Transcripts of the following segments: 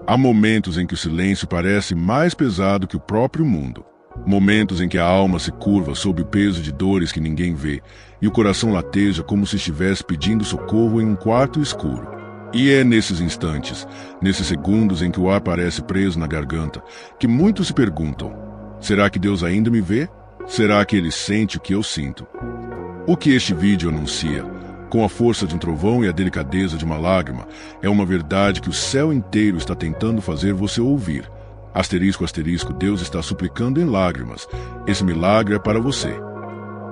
Há momentos em que o silêncio parece mais pesado que o próprio mundo. Momentos em que a alma se curva sob o peso de dores que ninguém vê e o coração lateja como se estivesse pedindo socorro em um quarto escuro. E é nesses instantes, nesses segundos em que o ar parece preso na garganta, que muitos se perguntam: será que Deus ainda me vê? Será que Ele sente o que eu sinto? O que este vídeo anuncia, com a força de um trovão e a delicadeza de uma lágrima, é uma verdade que o céu inteiro está tentando fazer você ouvir. Asterisco, asterisco, Deus está suplicando em lágrimas. Esse milagre é para você.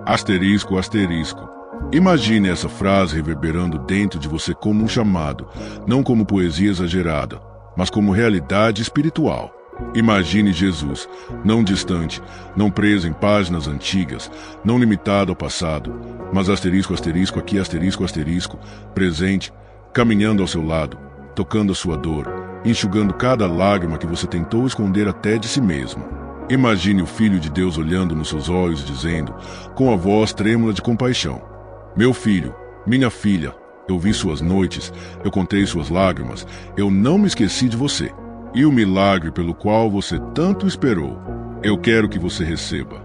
Asterisco, asterisco. Imagine essa frase reverberando dentro de você como um chamado, não como poesia exagerada, mas como realidade espiritual. Imagine Jesus, não distante, não preso em páginas antigas, não limitado ao passado, mas asterisco, asterisco, aqui asterisco, asterisco, presente, caminhando ao seu lado, tocando a sua dor, enxugando cada lágrima que você tentou esconder até de si mesmo. Imagine o Filho de Deus olhando nos seus olhos e dizendo, com a voz trêmula de compaixão: meu filho, minha filha, eu vi suas noites, eu contei suas lágrimas, eu não me esqueci de você. E o milagre pelo qual você tanto esperou, eu quero que você receba.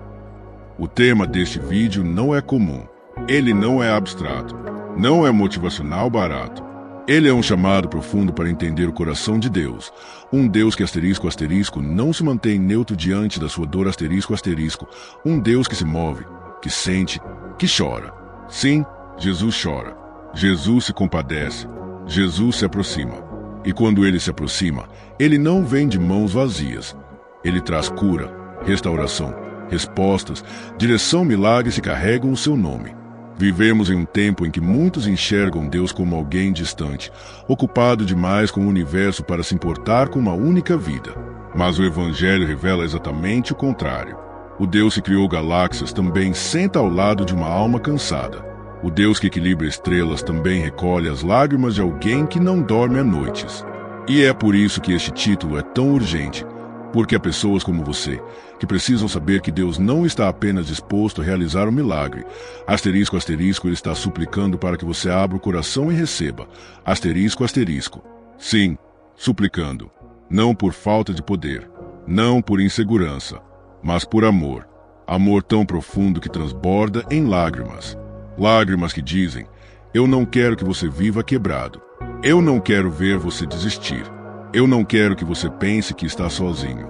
O tema deste vídeo não é comum. Ele não é abstrato. Não é motivacional barato. Ele é um chamado profundo para entender o coração de Deus. Um Deus que asterisco, asterisco, não se mantém neutro diante da sua dor asterisco, asterisco. Um Deus que se move, que sente, que chora. Sim, Jesus chora. Jesus se compadece. Jesus se aproxima. E quando Ele se aproxima, Ele não vem de mãos vazias. Ele traz cura, restauração, respostas, direção, milagres que carregam o seu nome. Vivemos em um tempo em que muitos enxergam Deus como alguém distante, ocupado demais com o universo para se importar com uma única vida. Mas o Evangelho revela exatamente o contrário. O Deus que criou galáxias também senta ao lado de uma alma cansada. O Deus que equilibra estrelas também recolhe as lágrimas de alguém que não dorme à noites. E é por isso que este título é tão urgente, porque há pessoas como você, que precisam saber que Deus não está apenas disposto a realizar um milagre. Asterisco, asterisco, Ele está suplicando para que você abra o coração e receba. Asterisco, asterisco. Sim, suplicando. Não por falta de poder, não por insegurança, mas por amor. Amor tão profundo que transborda em lágrimas. Lágrimas que dizem: eu não quero que você viva quebrado. Eu não quero ver você desistir. Eu não quero que você pense que está sozinho.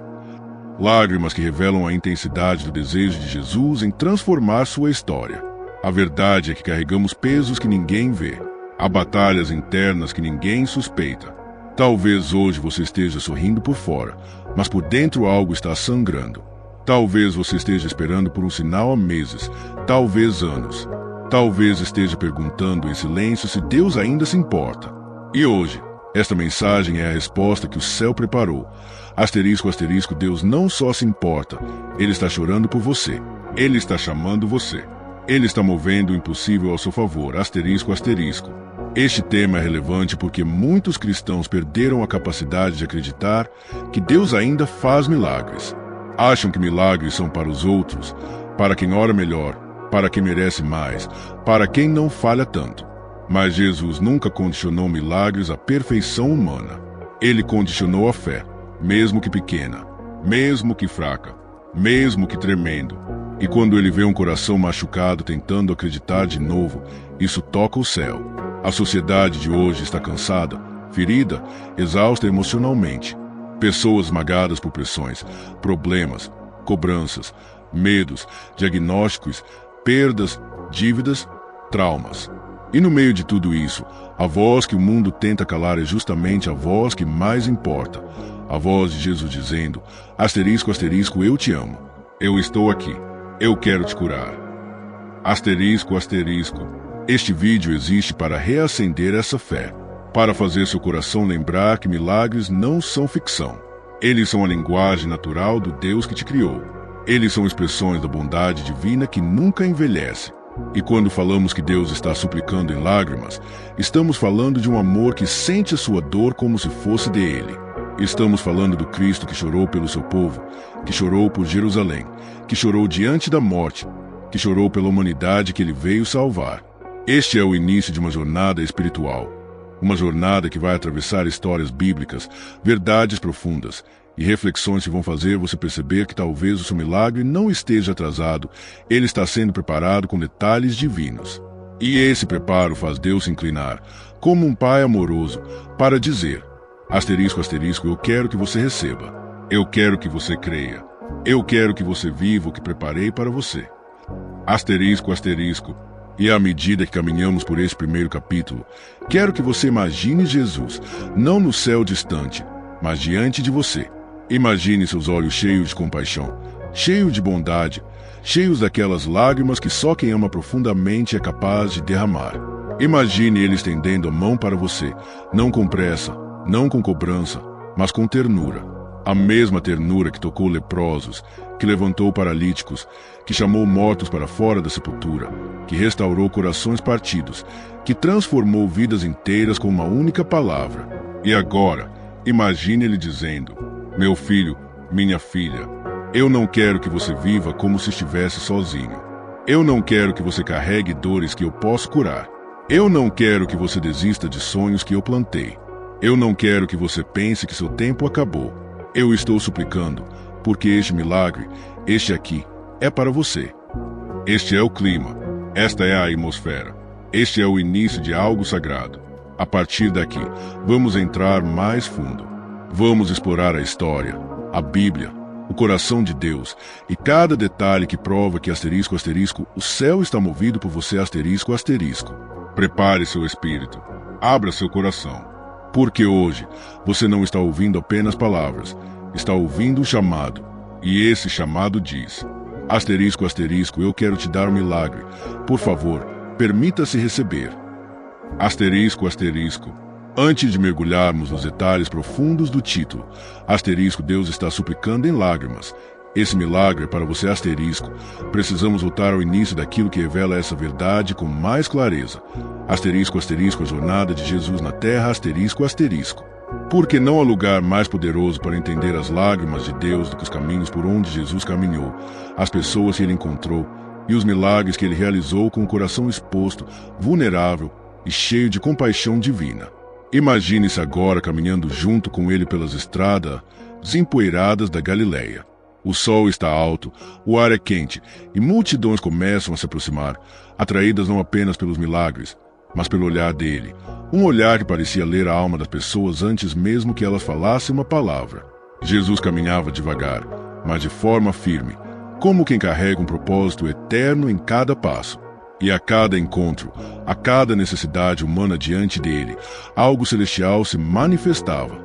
Lágrimas que revelam a intensidade do desejo de Jesus em transformar sua história. A verdade é que carregamos pesos que ninguém vê. Há batalhas internas que ninguém suspeita. Talvez hoje você esteja sorrindo por fora, mas por dentro algo está sangrando. Talvez você esteja esperando por um sinal há meses, talvez anos. Talvez esteja perguntando em silêncio se Deus ainda se importa. E hoje, esta mensagem é a resposta que o céu preparou. Asterisco, asterisco, Deus não só se importa, Ele está chorando por você. Ele está chamando você. Ele está movendo o impossível ao seu favor. Asterisco, asterisco. Este tema é relevante porque muitos cristãos perderam a capacidade de acreditar que Deus ainda faz milagres. Acham que milagres são para os outros, para quem ora melhor, para quem merece mais, para quem não falha tanto. Mas Jesus nunca condicionou milagres à perfeição humana. Ele condicionou a fé, mesmo que pequena, mesmo que fraca, mesmo que tremendo. E quando Ele vê um coração machucado tentando acreditar de novo, isso toca o céu. A sociedade de hoje está cansada, ferida, exausta emocionalmente. Pessoas esmagadas por pressões, problemas, cobranças, medos, diagnósticos, perdas, dívidas, traumas. E no meio de tudo isso, a voz que o mundo tenta calar é justamente a voz que mais importa. A voz de Jesus dizendo: asterisco, asterisco, eu te amo. Eu estou aqui. Eu quero te curar. Asterisco, asterisco. Este vídeo existe para reacender essa fé, para fazer seu coração lembrar que milagres não são ficção. Eles são a linguagem natural do Deus que te criou. Eles são expressões da bondade divina que nunca envelhece. E quando falamos que Deus está suplicando em lágrimas, estamos falando de um amor que sente a sua dor como se fosse dele. Estamos falando do Cristo que chorou pelo seu povo, que chorou por Jerusalém, que chorou diante da morte, que chorou pela humanidade que Ele veio salvar. Este é o início de uma jornada espiritual. Uma jornada que vai atravessar histórias bíblicas, verdades profundas e reflexões que vão fazer você perceber que talvez o seu milagre não esteja atrasado, ele está sendo preparado com detalhes divinos. E esse preparo faz Deus se inclinar, como um pai amoroso, para dizer, asterisco, asterisco, eu quero que você receba. Eu quero que você creia. Eu quero que você viva o que preparei para você. Asterisco, asterisco. E à medida que caminhamos por esse primeiro capítulo, quero que você imagine Jesus, não no céu distante, mas diante de você. Imagine seus olhos cheios de compaixão, cheios de bondade, cheios daquelas lágrimas que só quem ama profundamente é capaz de derramar. Imagine ele estendendo a mão para você, não com pressa, não com cobrança, mas com ternura. A mesma ternura que tocou leprosos, que levantou paralíticos, que chamou mortos para fora da sepultura, que restaurou corações partidos, que transformou vidas inteiras com uma única palavra. E agora, imagine ele dizendo, meu filho, minha filha, eu não quero que você viva como se estivesse sozinho. Eu não quero que você carregue dores que eu posso curar. Eu não quero que você desista de sonhos que eu plantei. Eu não quero que você pense que seu tempo acabou. Eu estou suplicando, porque este milagre, este aqui, é para você. Este é o clima, esta é a atmosfera, este é o início de algo sagrado. A partir daqui, vamos entrar mais fundo. Vamos explorar a história, a Bíblia, o coração de Deus e cada detalhe que prova que asterisco, asterisco, o céu está movido por você, asterisco, asterisco. Prepare seu espírito, abra seu coração. Porque hoje você não está ouvindo apenas palavras, está ouvindo um chamado. E esse chamado diz, asterisco, asterisco, eu quero te dar um milagre. Por favor, permita-se receber. Asterisco, asterisco. Antes de mergulharmos nos detalhes profundos do título, asterisco, Deus está suplicando em lágrimas. Esse milagre é para você, asterisco. Precisamos voltar ao início daquilo que revela essa verdade com mais clareza. Asterisco, asterisco, a jornada de Jesus na terra, asterisco, asterisco. Porque não há lugar mais poderoso para entender as lágrimas de Deus do que os caminhos por onde Jesus caminhou, as pessoas que ele encontrou e os milagres que ele realizou com o coração exposto, vulnerável e cheio de compaixão divina. Imagine-se agora caminhando junto com ele pelas estradas desempoeiradas da Galileia. O sol está alto, o ar é quente e multidões começam a se aproximar, atraídas não apenas pelos milagres, mas pelo olhar dele. Um olhar que parecia ler a alma das pessoas antes mesmo que elas falassem uma palavra. Jesus caminhava devagar, mas de forma firme, como quem carrega um propósito eterno em cada passo. E a cada encontro, a cada necessidade humana diante dele, algo celestial se manifestava.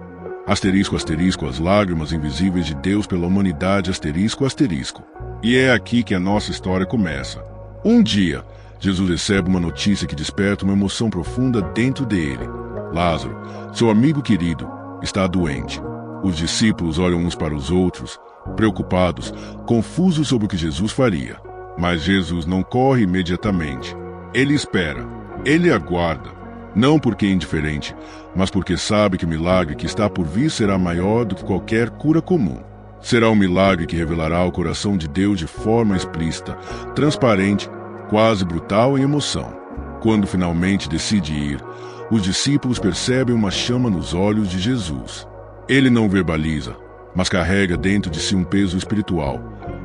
Asterisco, asterisco, as lágrimas invisíveis de Deus pela humanidade, asterisco, asterisco. E é aqui que a nossa história começa. Um dia, Jesus recebe uma notícia que desperta uma emoção profunda dentro dele. Lázaro, seu amigo querido, está doente. Os discípulos olham uns para os outros, preocupados, confusos sobre o que Jesus faria. Mas Jesus não corre imediatamente. Ele espera, ele aguarda. Não porque é indiferente, mas porque sabe que o milagre que está por vir será maior do que qualquer cura comum. Será um milagre que revelará o coração de Deus de forma explícita, transparente, quase brutal em emoção. Quando finalmente decide ir, os discípulos percebem uma chama nos olhos de Jesus. Ele não verbaliza, mas carrega dentro de si um peso espiritual,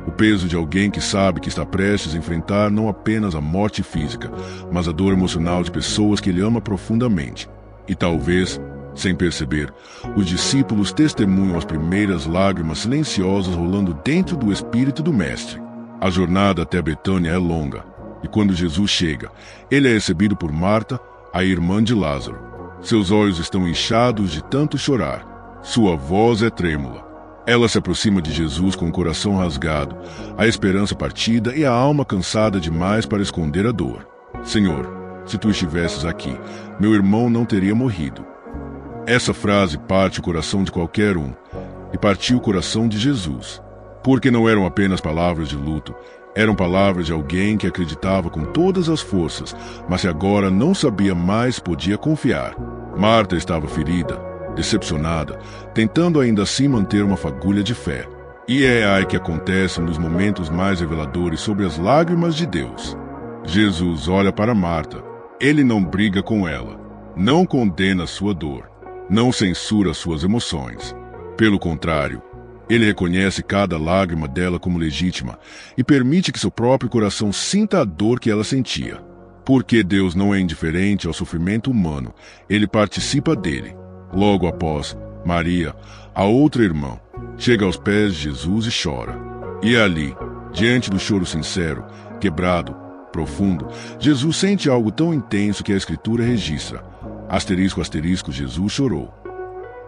o peso de alguém que sabe que está prestes a enfrentar não apenas a morte física, mas a dor emocional de pessoas que ele ama profundamente. E talvez, sem perceber, os discípulos testemunham as primeiras lágrimas silenciosas rolando dentro do espírito do Mestre. A jornada até Betânia é longa, e quando Jesus chega, ele é recebido por Marta, a irmã de Lázaro. Seus olhos estão inchados de tanto chorar. Sua voz é trêmula. Ela se aproxima de Jesus com o coração rasgado, a esperança partida e a alma cansada demais para esconder a dor. Senhor, se tu estivesses aqui, meu irmão não teria morrido. Essa frase parte o coração de qualquer um, e partiu o coração de Jesus. Porque não eram apenas palavras de luto, eram palavras de alguém que acreditava com todas as forças, mas que agora não sabia mais se podia confiar. Marta estava ferida, decepcionada, tentando ainda assim manter uma fagulha de fé. E é aí que acontece nos momentos mais reveladores sobre as lágrimas de Deus. Jesus olha para Marta. Ele não briga com ela. não condena sua dor, não censura suas emoções. Pelo contrário, ele reconhece cada lágrima dela como legítima e permite que seu próprio coração sinta a dor que ela sentia. Porque Deus não é indiferente ao sofrimento humano, ele participa dele. Logo após, Maria, a outra irmã, chega aos pés de Jesus e chora. E ali, diante do choro sincero, quebrado, profundo, Jesus sente algo tão intenso que a Escritura registra. Asterisco, asterisco, Jesus chorou.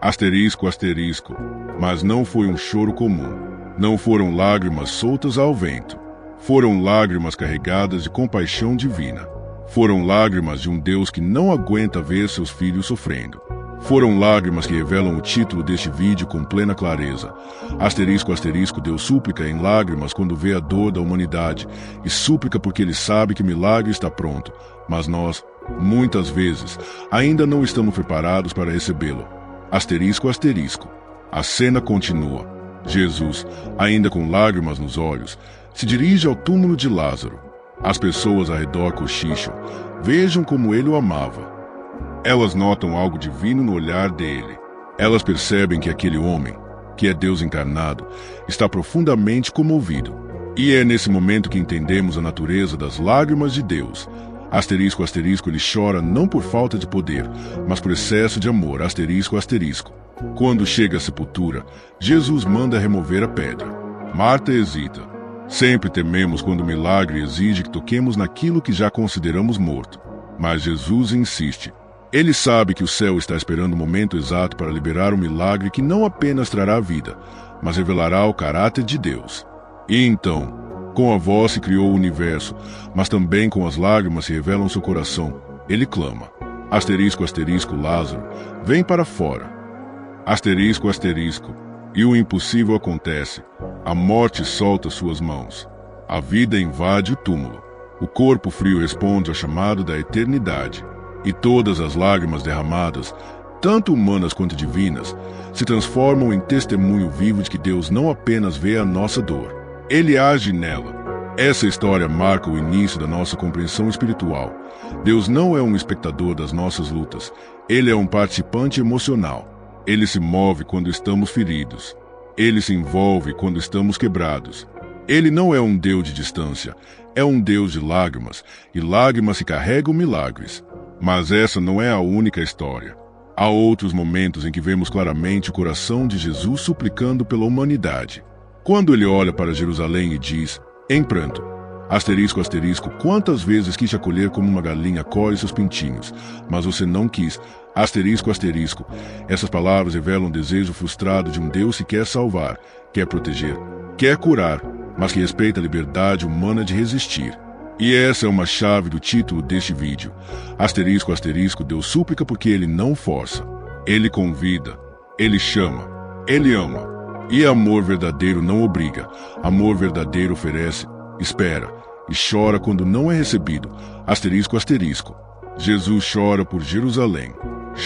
Asterisco, asterisco, mas não foi um choro comum. Não foram lágrimas soltas ao vento. Foram lágrimas carregadas de compaixão divina. Foram lágrimas de um Deus que não aguenta ver seus filhos sofrendo. Foram lágrimas que revelam o título deste vídeo com plena clareza. Asterisco, asterisco, Deus súplica em lágrimas quando vê a dor da humanidade, e súplica porque ele sabe que o milagre está pronto, mas nós, muitas vezes, ainda não estamos preparados para recebê-lo. Asterisco, asterisco. A cena continua. Jesus, ainda com lágrimas nos olhos, se dirige ao túmulo de Lázaro. As pessoas ao redor cochicham. Vejam como ele o amava. Elas notam algo divino no olhar dele. Elas percebem que aquele homem, que é Deus encarnado, está profundamente comovido. E é nesse momento que entendemos a natureza das lágrimas de Deus. Asterisco, asterisco, ele chora não por falta de poder, mas por excesso de amor. Asterisco, asterisco. Quando chega à sepultura, Jesus manda remover a pedra. Marta hesita. Sempre tememos quando o milagre exige que toquemos naquilo que já consideramos morto. Mas Jesus insiste. Ele sabe que o céu está esperando o momento exato para liberar um milagre que não apenas trará vida, mas revelará o caráter de Deus. E então, com a voz que criou o universo, mas também com as lágrimas que revelam seu coração, ele clama. Asterisco, asterisco, Lázaro, vem para fora. Asterisco, asterisco. E o impossível acontece. A morte solta suas mãos. A vida invade o túmulo. O corpo frio responde ao chamado da eternidade. E todas as lágrimas derramadas, tanto humanas quanto divinas, se transformam em testemunho vivo de que Deus não apenas vê a nossa dor, ele age nela. Essa história marca o início da nossa compreensão espiritual. Deus não é um espectador das nossas lutas, ele é um participante emocional. Ele se move quando estamos feridos. Ele se envolve quando estamos quebrados. Ele não é um Deus de distância, é um Deus de lágrimas, e lágrimas que carregam milagres. Mas essa não é a única história. Há outros momentos em que vemos claramente o coração de Jesus suplicando pela humanidade. Quando ele olha para Jerusalém e diz, em pranto, asterisco, asterisco, quantas vezes quis te acolher como uma galinha acolhe seus pintinhos, mas você não quis, asterisco, asterisco. Essas palavras revelam o desejo frustrado de um Deus que quer salvar, quer proteger, quer curar, mas que respeita a liberdade humana de resistir. E essa é uma chave do título deste vídeo. Asterisco, asterisco, Deus súplica porque ele não força. Ele convida, ele chama, ele ama. E amor verdadeiro não obriga. Amor verdadeiro oferece, espera e chora quando não é recebido. Asterisco, asterisco. Jesus chora por Jerusalém,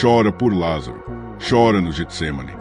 chora por Lázaro, chora no Getsêmani,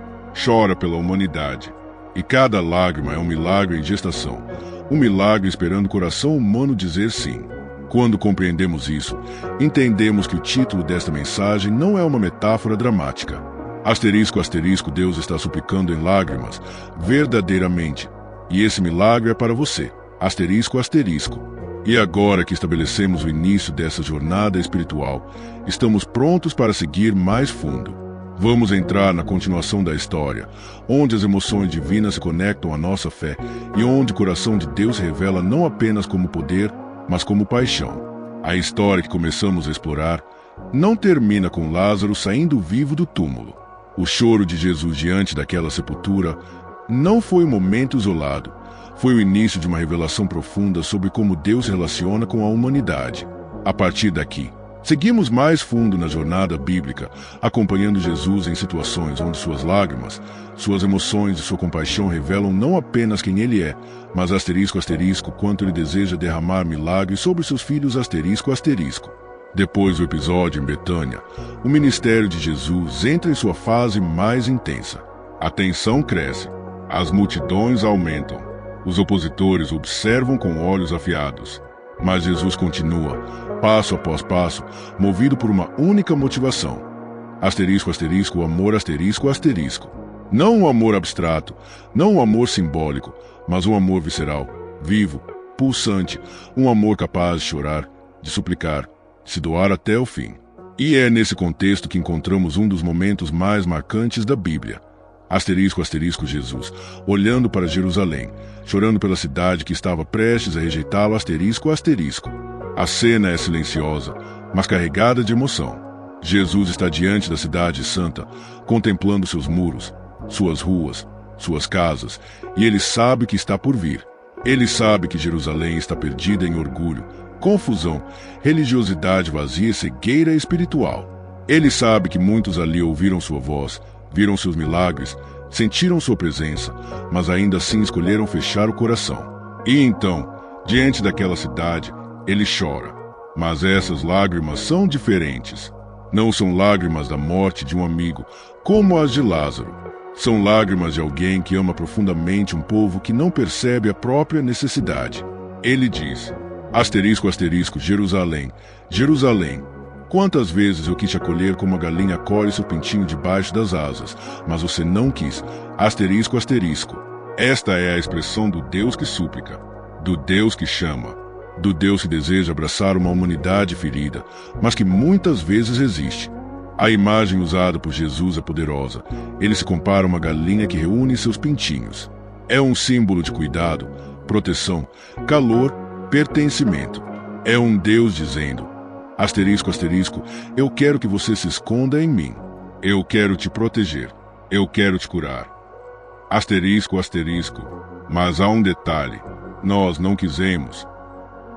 chora pela humanidade. E cada lágrima é um milagre em gestação. Um milagre esperando o coração humano dizer sim. Quando compreendemos isso, entendemos que o título desta mensagem não é uma metáfora dramática. Asterisco, asterisco, Deus está suplicando em lágrimas, verdadeiramente. E esse milagre é para você. Asterisco, asterisco. E agora que estabelecemos o início dessa jornada espiritual, estamos prontos para seguir mais fundo. Vamos entrar na continuação da história, onde as emoções divinas se conectam à nossa fé e onde o coração de Deus revela não apenas como poder, mas como paixão. A história que começamos a explorar não termina com Lázaro saindo vivo do túmulo. O choro de Jesus diante daquela sepultura não foi um momento isolado, foi o início de uma revelação profunda sobre como Deus se relaciona com a humanidade. A partir daqui, seguimos mais fundo na jornada bíblica, acompanhando Jesus em situações onde suas lágrimas, suas emoções e sua compaixão revelam não apenas quem ele é, mas asterisco, asterisco, quanto ele deseja derramar milagres sobre seus filhos, asterisco, asterisco. Depois do episódio em Betânia, o ministério de Jesus entra em sua fase mais intensa. A tensão cresce, as multidões aumentam, os opositores observam com olhos afiados. Mas Jesus continua, passo após passo, movido por uma única motivação. Asterisco, asterisco, amor, asterisco, asterisco. Não um amor abstrato, não um amor simbólico, mas um amor visceral, vivo, pulsante, um amor capaz de chorar, de suplicar, de se doar até o fim. E é nesse contexto que encontramos um dos momentos mais marcantes da Bíblia. Asterisco, asterisco, Jesus, olhando para Jerusalém, chorando pela cidade que estava prestes a rejeitá-lo, asterisco, asterisco. A cena é silenciosa, mas carregada de emoção. Jesus está diante da cidade santa, contemplando seus muros, suas ruas, suas casas, e ele sabe o que está por vir. Ele sabe que Jerusalém está perdida em orgulho, confusão, religiosidade vazia e cegueira espiritual. Ele sabe que muitos ali ouviram sua voz, viram seus milagres, sentiram sua presença, mas ainda assim escolheram fechar o coração. E então, diante daquela cidade, ele chora. Mas essas lágrimas são diferentes. Não são lágrimas da morte de um amigo, como as de Lázaro. São lágrimas de alguém que ama profundamente um povo que não percebe a própria necessidade. Ele diz, asterisco, asterisco, Jerusalém, Jerusalém, quantas vezes eu quis te acolher como a galinha acolhe seu pintinho debaixo das asas, mas você não quis, asterisco, asterisco. Esta é a expressão do Deus que súplica, do Deus que chama, do Deus que deseja abraçar uma humanidade ferida, mas que muitas vezes resiste. A imagem usada por Jesus é poderosa. Ele se compara a uma galinha que reúne seus pintinhos. É um símbolo de cuidado, proteção, calor, pertencimento. É um Deus dizendo, asterisco, asterisco, eu quero que você se esconda em mim. Eu quero te proteger. Eu quero te curar. Asterisco, asterisco. Mas há um detalhe. Nós não quisemos.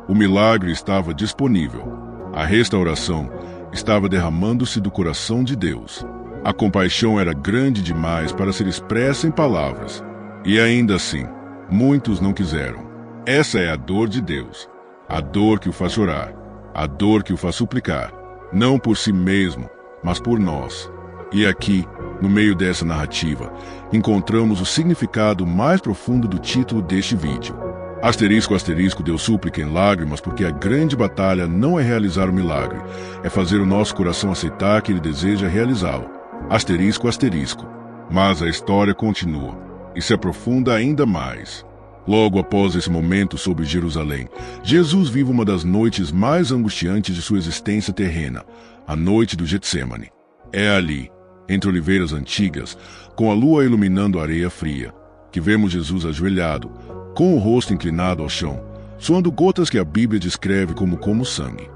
O milagre estava disponível. A restauração estava derramando-se do coração de Deus. A compaixão era grande demais para ser expressa em palavras. E ainda assim, muitos não quiseram. Essa é a dor de Deus. A dor que o faz chorar. A dor que o faz suplicar. Não por si mesmo, mas por nós. E aqui, no meio dessa narrativa, encontramos o significado mais profundo do título deste vídeo. Asterisco, asterisco, Deus súplica em lágrimas, porque a grande batalha não é realizar o milagre, é fazer o nosso coração aceitar que ele deseja realizá-lo. Asterisco, asterisco. Mas a história continua, e se aprofunda ainda mais. Logo após esse momento sobre Jerusalém, Jesus vive uma das noites mais angustiantes de sua existência terrena, a noite do Getsêmani. É ali, entre oliveiras antigas, com a lua iluminando a areia fria, que vemos Jesus ajoelhado, com o rosto inclinado ao chão, suando gotas que a Bíblia descreve como sangue.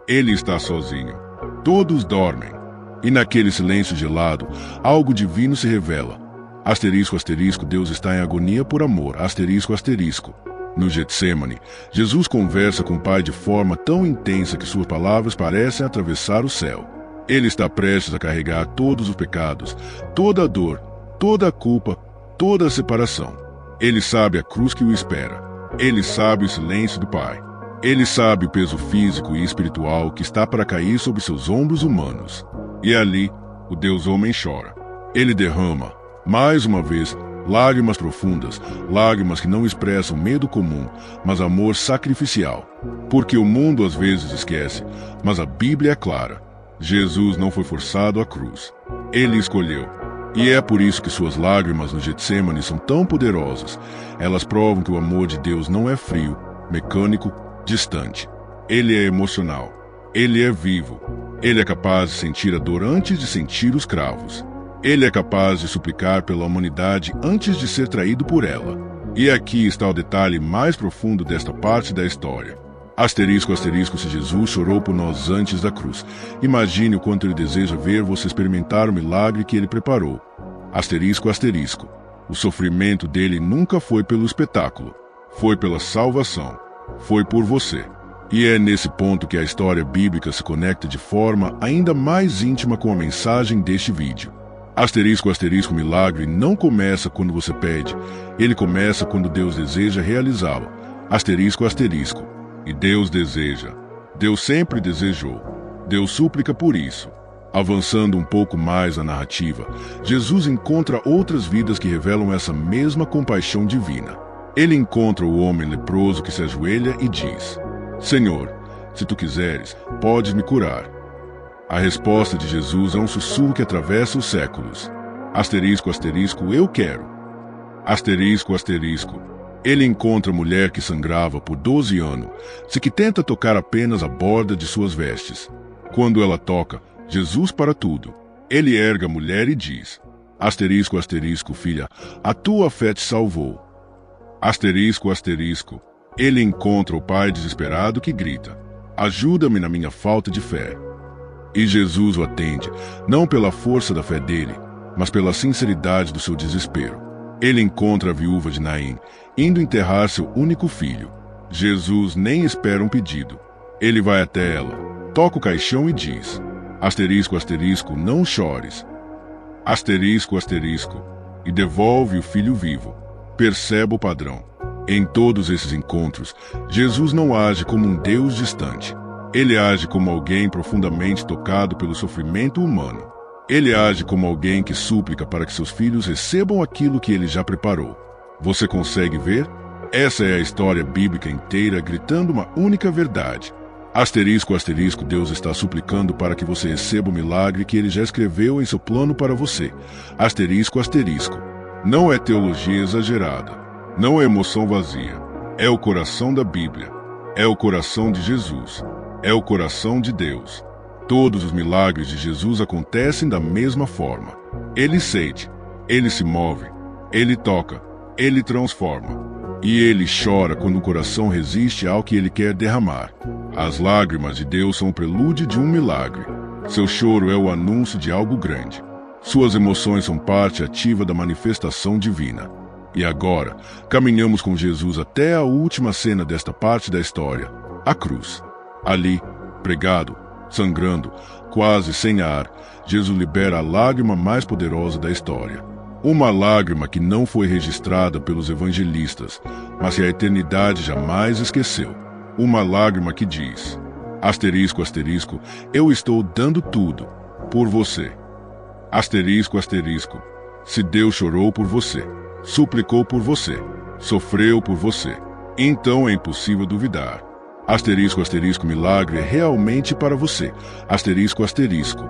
Ele está sozinho. Todos dormem. E naquele silêncio gelado, algo divino se revela. Asterisco, asterisco, Deus está em agonia por amor. Asterisco, asterisco. No Getsêmani, Jesus conversa com o Pai de forma tão intensa que suas palavras parecem atravessar o céu. Ele está prestes a carregar todos os pecados, toda a dor, toda a culpa, toda a separação. Ele sabe a cruz que o espera. Ele sabe o silêncio do Pai. Ele sabe o peso físico e espiritual que está para cair sobre seus ombros humanos. E ali, o Deus homem chora. Ele derrama, mais uma vez, lágrimas profundas, lágrimas que não expressam medo comum, mas amor sacrificial. Porque o mundo às vezes esquece, mas a Bíblia é clara. Jesus não foi forçado à cruz. Ele escolheu. E é por isso que suas lágrimas no Getsêmani são tão poderosas. Elas provam que o amor de Deus não é frio, mecânico, distante. Ele é emocional. Ele é vivo. Ele é capaz de sentir a dor antes de sentir os cravos. Ele é capaz de suplicar pela humanidade antes de ser traído por ela. E aqui está o detalhe mais profundo desta parte da história. Asterisco, asterisco, se Jesus chorou por nós antes da cruz. Imagine o quanto ele deseja ver você experimentar o milagre que ele preparou. Asterisco, asterisco. O sofrimento dele nunca foi pelo espetáculo. Foi pela salvação. Foi por você. E é nesse ponto que a história bíblica se conecta de forma ainda mais íntima com a mensagem deste vídeo. Asterisco, asterisco, milagre não começa quando você pede. Ele começa quando Deus deseja realizá-lo. Asterisco, asterisco. E Deus deseja. Deus sempre desejou. Deus súplica por isso. Avançando um pouco mais na narrativa, Jesus encontra outras vidas que revelam essa mesma compaixão divina. Ele encontra o homem leproso que se ajoelha e diz: Senhor, se tu quiseres, podes me curar. A resposta de Jesus é um sussurro que atravessa os séculos. Asterisco, asterisco, eu quero. Asterisco, asterisco. Ele encontra a mulher que sangrava por 12 anos, se que tenta tocar apenas a borda de suas vestes. Quando ela toca, Jesus para tudo. Ele ergue a mulher e diz: asterisco, asterisco, filha, a tua fé te salvou. Asterisco, asterisco. Ele encontra o pai desesperado que grita: ajuda-me na minha falta de fé. E Jesus o atende, não pela força da fé dele, mas pela sinceridade do seu desespero. Ele encontra a viúva de Naim, indo enterrar seu único filho. Jesus nem espera um pedido. Ele vai até ela, toca o caixão e diz: asterisco, asterisco, não chores. Asterisco, asterisco, e devolve o filho vivo. Perceba o padrão. Em todos esses encontros, Jesus não age como um Deus distante. Ele age como alguém profundamente tocado pelo sofrimento humano. Ele age como alguém que súplica para que seus filhos recebam aquilo que ele já preparou. Você consegue ver? Essa é a história bíblica inteira gritando uma única verdade. Asterisco, asterisco, Deus está suplicando para que você receba o milagre que ele já escreveu em seu plano para você. Asterisco, asterisco. Não é teologia exagerada. Não é emoção vazia. É o coração da Bíblia. É o coração de Jesus. É o coração de Deus. Todos os milagres de Jesus acontecem da mesma forma. Ele sente, ele se move, ele toca, ele transforma. E ele chora quando o coração resiste ao que ele quer derramar. As lágrimas de Deus são o prelúdio de um milagre. Seu choro é o anúncio de algo grande. Suas emoções são parte ativa da manifestação divina. E agora, caminhamos com Jesus até a última cena desta parte da história, a cruz. Ali, pregado, sangrando, quase sem ar, Jesus libera a lágrima mais poderosa da história. Uma lágrima que não foi registrada pelos evangelistas, mas que a eternidade jamais esqueceu. Uma lágrima que diz: asterisco, asterisco, eu estou dando tudo por você. Asterisco, asterisco, se Deus chorou por você, suplicou por você, sofreu por você, então é impossível duvidar. Asterisco, asterisco, milagre é realmente para você. Asterisco, asterisco.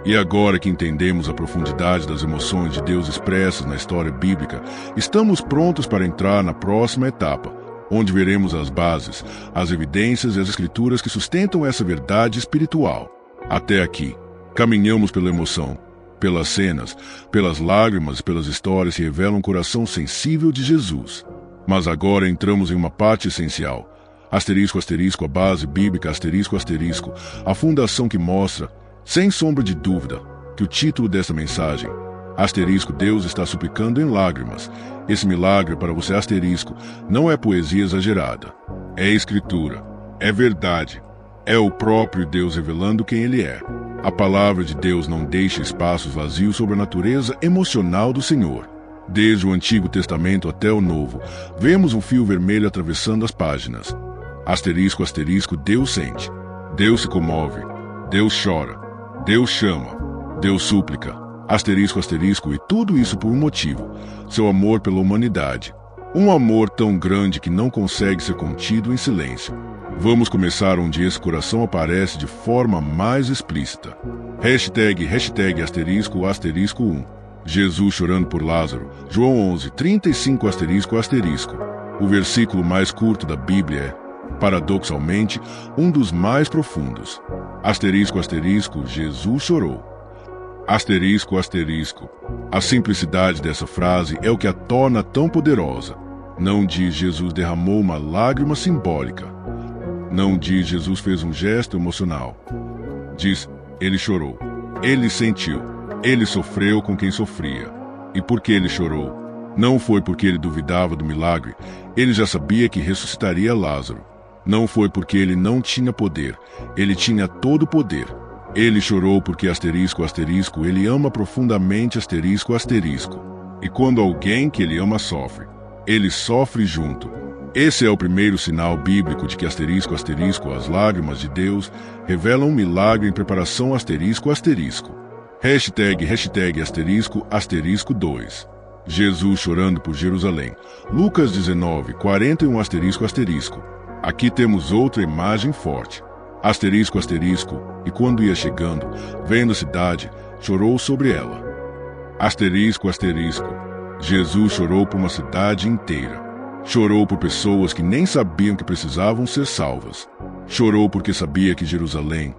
E agora que entendemos a profundidade das emoções de Deus expressas na história bíblica, estamos prontos para entrar na próxima etapa, onde veremos as bases, as evidências e as escrituras que sustentam essa verdade espiritual. Até aqui, caminhamos pela emoção, pelas cenas, pelas lágrimas e pelas histórias que revelam o coração sensível de Jesus. Mas agora entramos em uma parte essencial. Asterisco, asterisco, a base bíblica, asterisco, asterisco, a fundação que mostra, sem sombra de dúvida, que o título desta mensagem, asterisco, Deus está suplicando em lágrimas. Esse milagre para você, asterisco, não é poesia exagerada. É escritura, é verdade, é o próprio Deus revelando quem ele é. A palavra de Deus não deixa espaços vazios sobre a natureza emocional do Senhor. Desde o Antigo Testamento até o Novo, vemos um fio vermelho atravessando as páginas. Asterisco, asterisco, Deus sente, Deus se comove, Deus chora, Deus chama, Deus súplica, asterisco, asterisco, e tudo isso por um motivo: seu amor pela humanidade. Um amor tão grande que não consegue ser contido em silêncio. Vamos começar onde esse coração aparece de forma mais explícita. Hashtag asterisco, asterisco 1. Jesus chorando por Lázaro. João 11, 35 asterisco, asterisco. O versículo mais curto da Bíblia é, paradoxalmente, um dos mais profundos. Asterisco, asterisco, Jesus chorou. Asterisco, asterisco. A simplicidade dessa frase é o que a torna tão poderosa. Não diz Jesus derramou uma lágrima simbólica. Não diz Jesus fez um gesto emocional. Diz, ele chorou. Ele sentiu. Ele sofreu com quem sofria. E por que ele chorou? Não foi porque ele duvidava do milagre. Ele já sabia que ressuscitaria Lázaro. Não foi porque ele não tinha poder. Ele tinha todo o poder. Ele chorou porque, asterisco, asterisco, ele ama profundamente, asterisco, asterisco. E quando alguém que ele ama sofre, ele sofre junto. Esse é o primeiro sinal bíblico de que, asterisco, asterisco, as lágrimas de Deus revelam um milagre em preparação, asterisco, asterisco. Hashtag asterisco, asterisco 2. Jesus chorando por Jerusalém. Lucas 19, 41 asterisco, asterisco. Aqui temos outra imagem forte. Asterisco, asterisco, e quando ia chegando, vendo a cidade, chorou sobre ela. Asterisco, asterisco. Jesus chorou por uma cidade inteira. Chorou por pessoas que nem sabiam que precisavam ser salvas. Chorou porque sabia que Jerusalém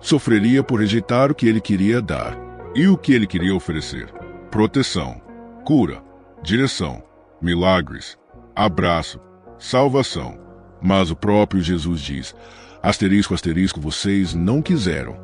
sofreria por rejeitar o que ele queria dar. E o que ele queria oferecer? Proteção, cura, direção, milagres, abraço, salvação. Mas o próprio Jesus diz, asterisco, asterisco, vocês não quiseram.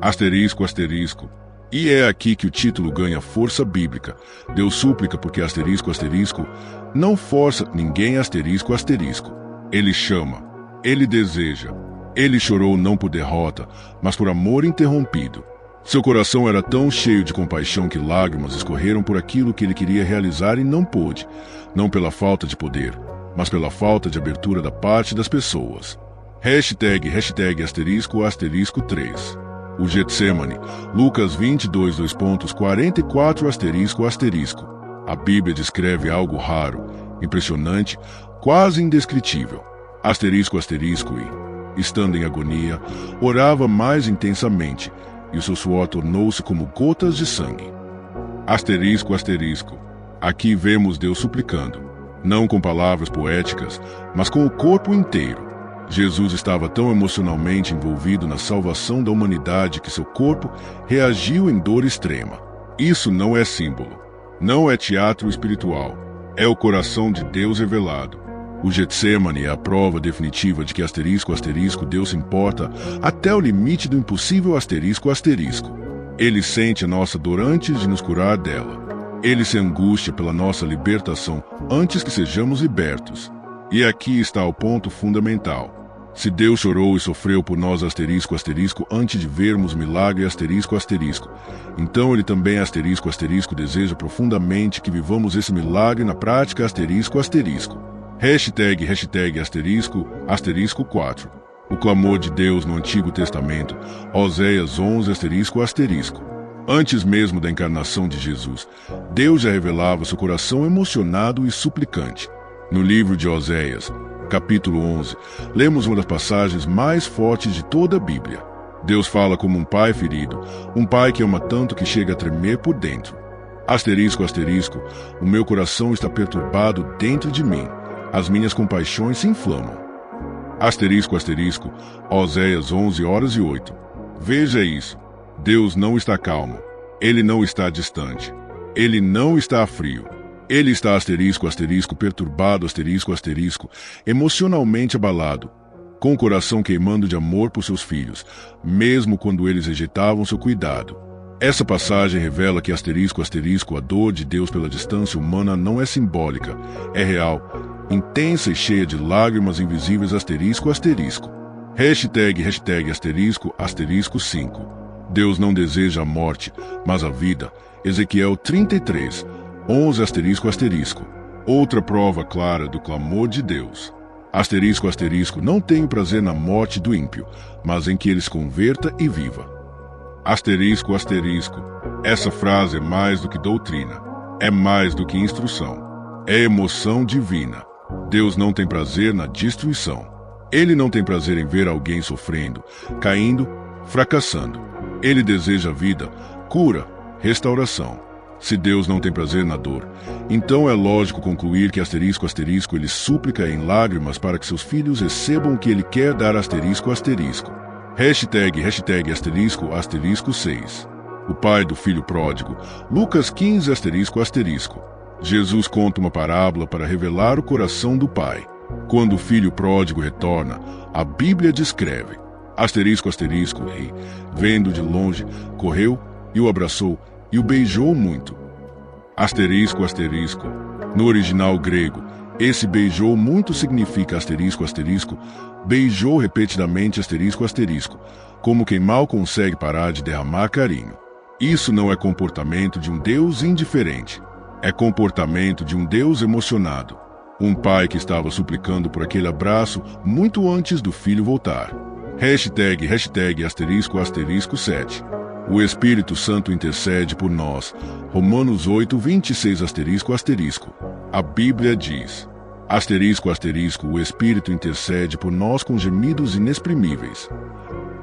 Asterisco, asterisco. E é aqui que o título ganha força bíblica. Deus súplica porque asterisco, asterisco, não força ninguém asterisco, asterisco. Ele chama, ele deseja. Ele chorou não por derrota, mas por amor interrompido. Seu coração era tão cheio de compaixão que lágrimas escorreram por aquilo que ele queria realizar e não pôde, não pela falta de poder, mas pela falta de abertura da parte das pessoas. Hashtag asterisco, asterisco 3. O Getsemane, Lucas 22, 2.44, asterisco, asterisco. A Bíblia descreve algo raro, impressionante, quase indescritível. Asterisco, asterisco e, estando em agonia, orava mais intensamente, e o seu suor tornou-se como gotas de sangue. Asterisco, asterisco. Aqui vemos Deus suplicando, não com palavras poéticas, mas com o corpo inteiro. Jesus estava tão emocionalmente envolvido na salvação da humanidade que seu corpo reagiu em dor extrema. Isso não é símbolo, não é teatro espiritual, é o coração de Deus revelado. O Getsemane é a prova definitiva de que asterisco, asterisco, Deus se importa até o limite do impossível asterisco, asterisco. Ele sente a nossa dor antes de nos curar dela. Ele se angustia pela nossa libertação antes que sejamos libertos. E aqui está o ponto fundamental. Se Deus chorou e sofreu por nós asterisco, asterisco, antes de vermos milagre asterisco, asterisco, então ele também asterisco, asterisco, deseja profundamente que vivamos esse milagre na prática asterisco, asterisco. Hashtag asterisco, asterisco 4. O clamor de Deus no Antigo Testamento, Oséias 11, asterisco, asterisco. Antes mesmo da encarnação de Jesus, Deus já revelava seu coração emocionado e suplicante. No livro de Oséias, capítulo 11, lemos uma das passagens mais fortes de toda a Bíblia. Deus fala como um pai ferido, um pai que ama tanto que chega a tremer por dentro. Asterisco, asterisco, o meu coração está perturbado dentro de mim. As minhas compaixões se inflamam. Asterisco, asterisco, Oséias 11 horas e 8. Veja isso. Deus não está calmo. Ele não está distante. Ele não está frio. Ele está asterisco, asterisco, perturbado, asterisco, asterisco, emocionalmente abalado, com o coração queimando de amor por seus filhos, mesmo quando eles rejeitavam seu cuidado. Essa passagem revela que asterisco, asterisco, a dor de Deus pela distância humana não é simbólica, é real, intensa e cheia de lágrimas invisíveis asterisco, asterisco. Hashtag asterisco, asterisco 5. Deus não deseja a morte, mas a vida. Ezequiel 33, 11 asterisco, asterisco. Outra prova clara do clamor de Deus. Asterisco, asterisco, não tenho prazer na morte do ímpio, mas em que ele se converta e viva. Asterisco, asterisco. Essa frase é mais do que doutrina. É mais do que instrução. É emoção divina. Deus não tem prazer na destruição. Ele não tem prazer em ver alguém sofrendo, caindo, fracassando. Ele deseja vida, cura, restauração. Se Deus não tem prazer na dor, então é lógico concluir que asterisco, asterisco, ele súplica em lágrimas para que seus filhos recebam o que ele quer dar asterisco, asterisco. Hashtag asterisco, asterisco 6. O pai do filho pródigo, Lucas 15, asterisco, asterisco. Jesus conta uma parábola para revelar o coração do pai. Quando o filho pródigo retorna, a Bíblia descreve, asterisco, asterisco, e, vendo de longe, correu e o abraçou e o beijou muito. Asterisco, asterisco. No original grego, esse beijou muito significa asterisco, asterisco, beijou repetidamente asterisco, asterisco, como quem mal consegue parar de derramar carinho. Isso não é comportamento de um Deus indiferente. É comportamento de um Deus emocionado. Um pai que estava suplicando por aquele abraço muito antes do filho voltar. Hashtag asterisco, asterisco 7. O Espírito Santo intercede por nós. Romanos 8, 26, asterisco, asterisco. A Bíblia diz, Asterisco, asterisco, o Espírito intercede por nós com gemidos inexprimíveis.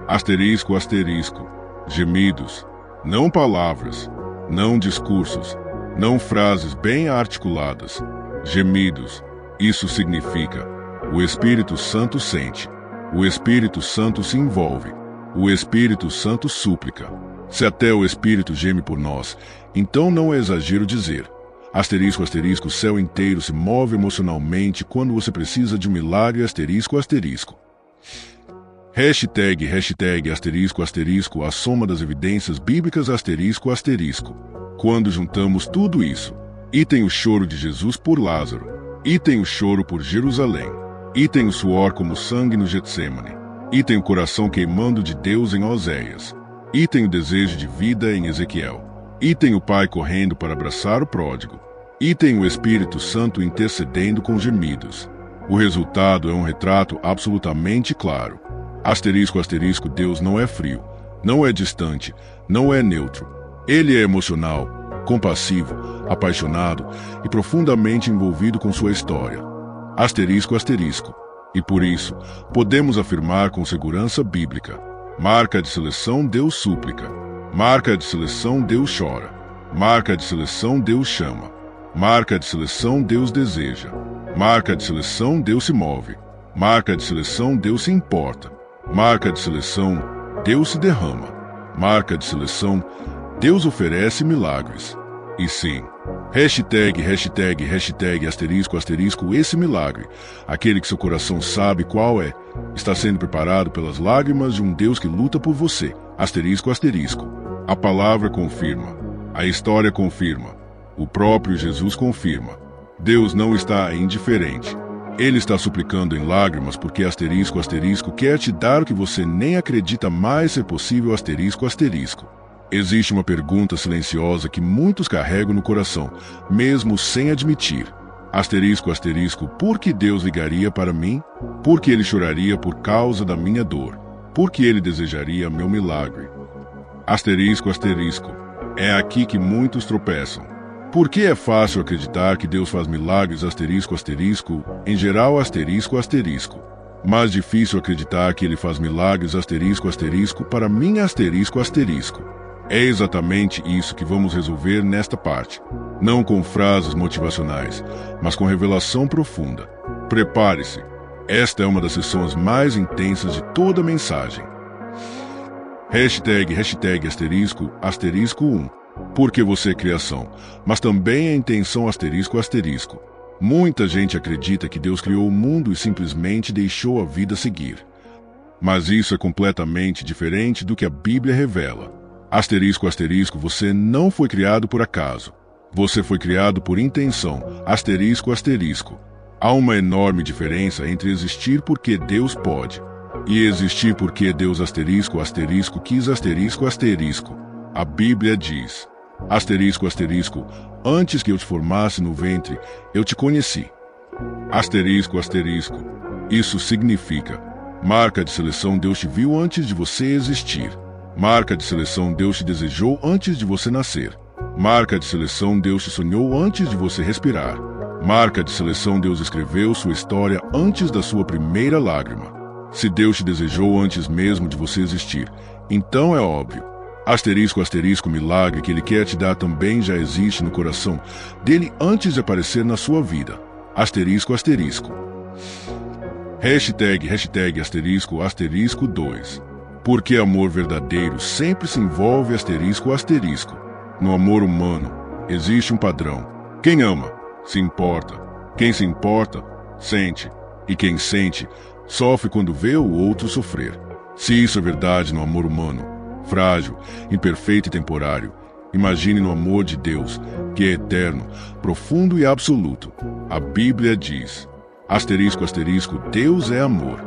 Asterisco, asterisco, gemidos, não palavras, não discursos, não frases bem articuladas, gemidos. Isso significa: o Espírito Santo sente, o Espírito Santo se envolve, o Espírito Santo súplica. Se até o Espírito geme por nós, então não é exagero dizer: asterisco, asterisco, o céu inteiro se move emocionalmente quando você precisa de um milagre, asterisco, asterisco. Hashtag, hashtag, asterisco, asterisco, a soma das evidências bíblicas, asterisco, asterisco. Quando juntamos tudo isso, e tem o choro de Jesus por Lázaro, e tem o choro por Jerusalém, e tem o suor como sangue no Getsêmane, e tem o coração queimando de Deus em Oséias, e tem o desejo de vida em Ezequiel, e tem o pai correndo para abraçar o pródigo, e tem o Espírito Santo intercedendo com gemidos. O resultado é um retrato absolutamente claro. Asterisco, asterisco, Deus não é frio, não é distante, não é neutro. Ele é emocional, compassivo, apaixonado e profundamente envolvido com sua história. Asterisco, asterisco. E por isso, podemos afirmar com segurança bíblica: marca de seleção, Deus súplica. Marca de seleção, Deus chora. Marca de seleção, Deus chama. Marca de seleção, Deus deseja. Marca de seleção, Deus se move. Marca de seleção, Deus se importa. Marca de seleção, Deus se derrama. Marca de seleção, Deus oferece milagres. E sim, hashtag, hashtag, hashtag, asterisco, asterisco, esse milagre, aquele que seu coração sabe qual é, está sendo preparado pelas lágrimas de um Deus que luta por você. Asterisco, asterisco. A palavra confirma. A história confirma. O próprio Jesus confirma. Deus não está indiferente. Ele está suplicando em lágrimas porque asterisco, asterisco, quer te dar o que você nem acredita mais ser possível, asterisco, asterisco. Existe uma pergunta silenciosa que muitos carregam no coração, mesmo sem admitir. Asterisco, asterisco, por que Deus ligaria para mim? Por que ele choraria por causa da minha dor? Por que ele desejaria meu milagre? Asterisco, asterisco. É aqui que muitos tropeçam. Por que é fácil acreditar que Deus faz milagres, asterisco, asterisco, em geral, asterisco, asterisco. Mas difícil acreditar que ele faz milagres, asterisco, asterisco, para mim, asterisco, asterisco. É exatamente isso que vamos resolver nesta parte. Não com frases motivacionais, mas com revelação profunda. Prepare-se. Esta é uma das sessões mais intensas de toda a mensagem. Hashtag, hashtag, asterisco, asterisco 1. Porque você é criação, mas também é intenção, asterisco, asterisco. Muita gente acredita que Deus criou o mundo e simplesmente deixou a vida seguir. Mas isso é completamente diferente do que a Bíblia revela. Asterisco, asterisco, você não foi criado por acaso. Você foi criado por intenção, asterisco, asterisco. Há uma enorme diferença entre existir porque Deus pode e existir porque Deus, asterisco, asterisco, quis, asterisco, asterisco. A Bíblia diz, asterisco, asterisco, antes que eu te formasse no ventre, eu te conheci. Asterisco, asterisco. Isso significa, marca de seleção, Deus te viu antes de você existir. Marca de seleção, Deus te desejou antes de você nascer. Marca de seleção, Deus te sonhou antes de você respirar. Marca de seleção, Deus escreveu sua história antes da sua primeira lágrima. Se Deus te desejou antes mesmo de você existir, então é óbvio. Asterisco, asterisco, milagre que ele quer te dar também já existe no coração dele antes de aparecer na sua vida. Asterisco, asterisco. Hashtag, hashtag, asterisco, asterisco 2. Porque amor verdadeiro sempre se envolve, asterisco, asterisco. No amor humano, existe um padrão. Quem ama, se importa. Quem se importa, sente. E quem sente, sofre quando vê o outro sofrer. Se isso é verdade no amor humano, frágil, imperfeito e temporário, imagine no amor de Deus, que é eterno, profundo e absoluto. A Bíblia diz, asterisco, asterisco, Deus é amor.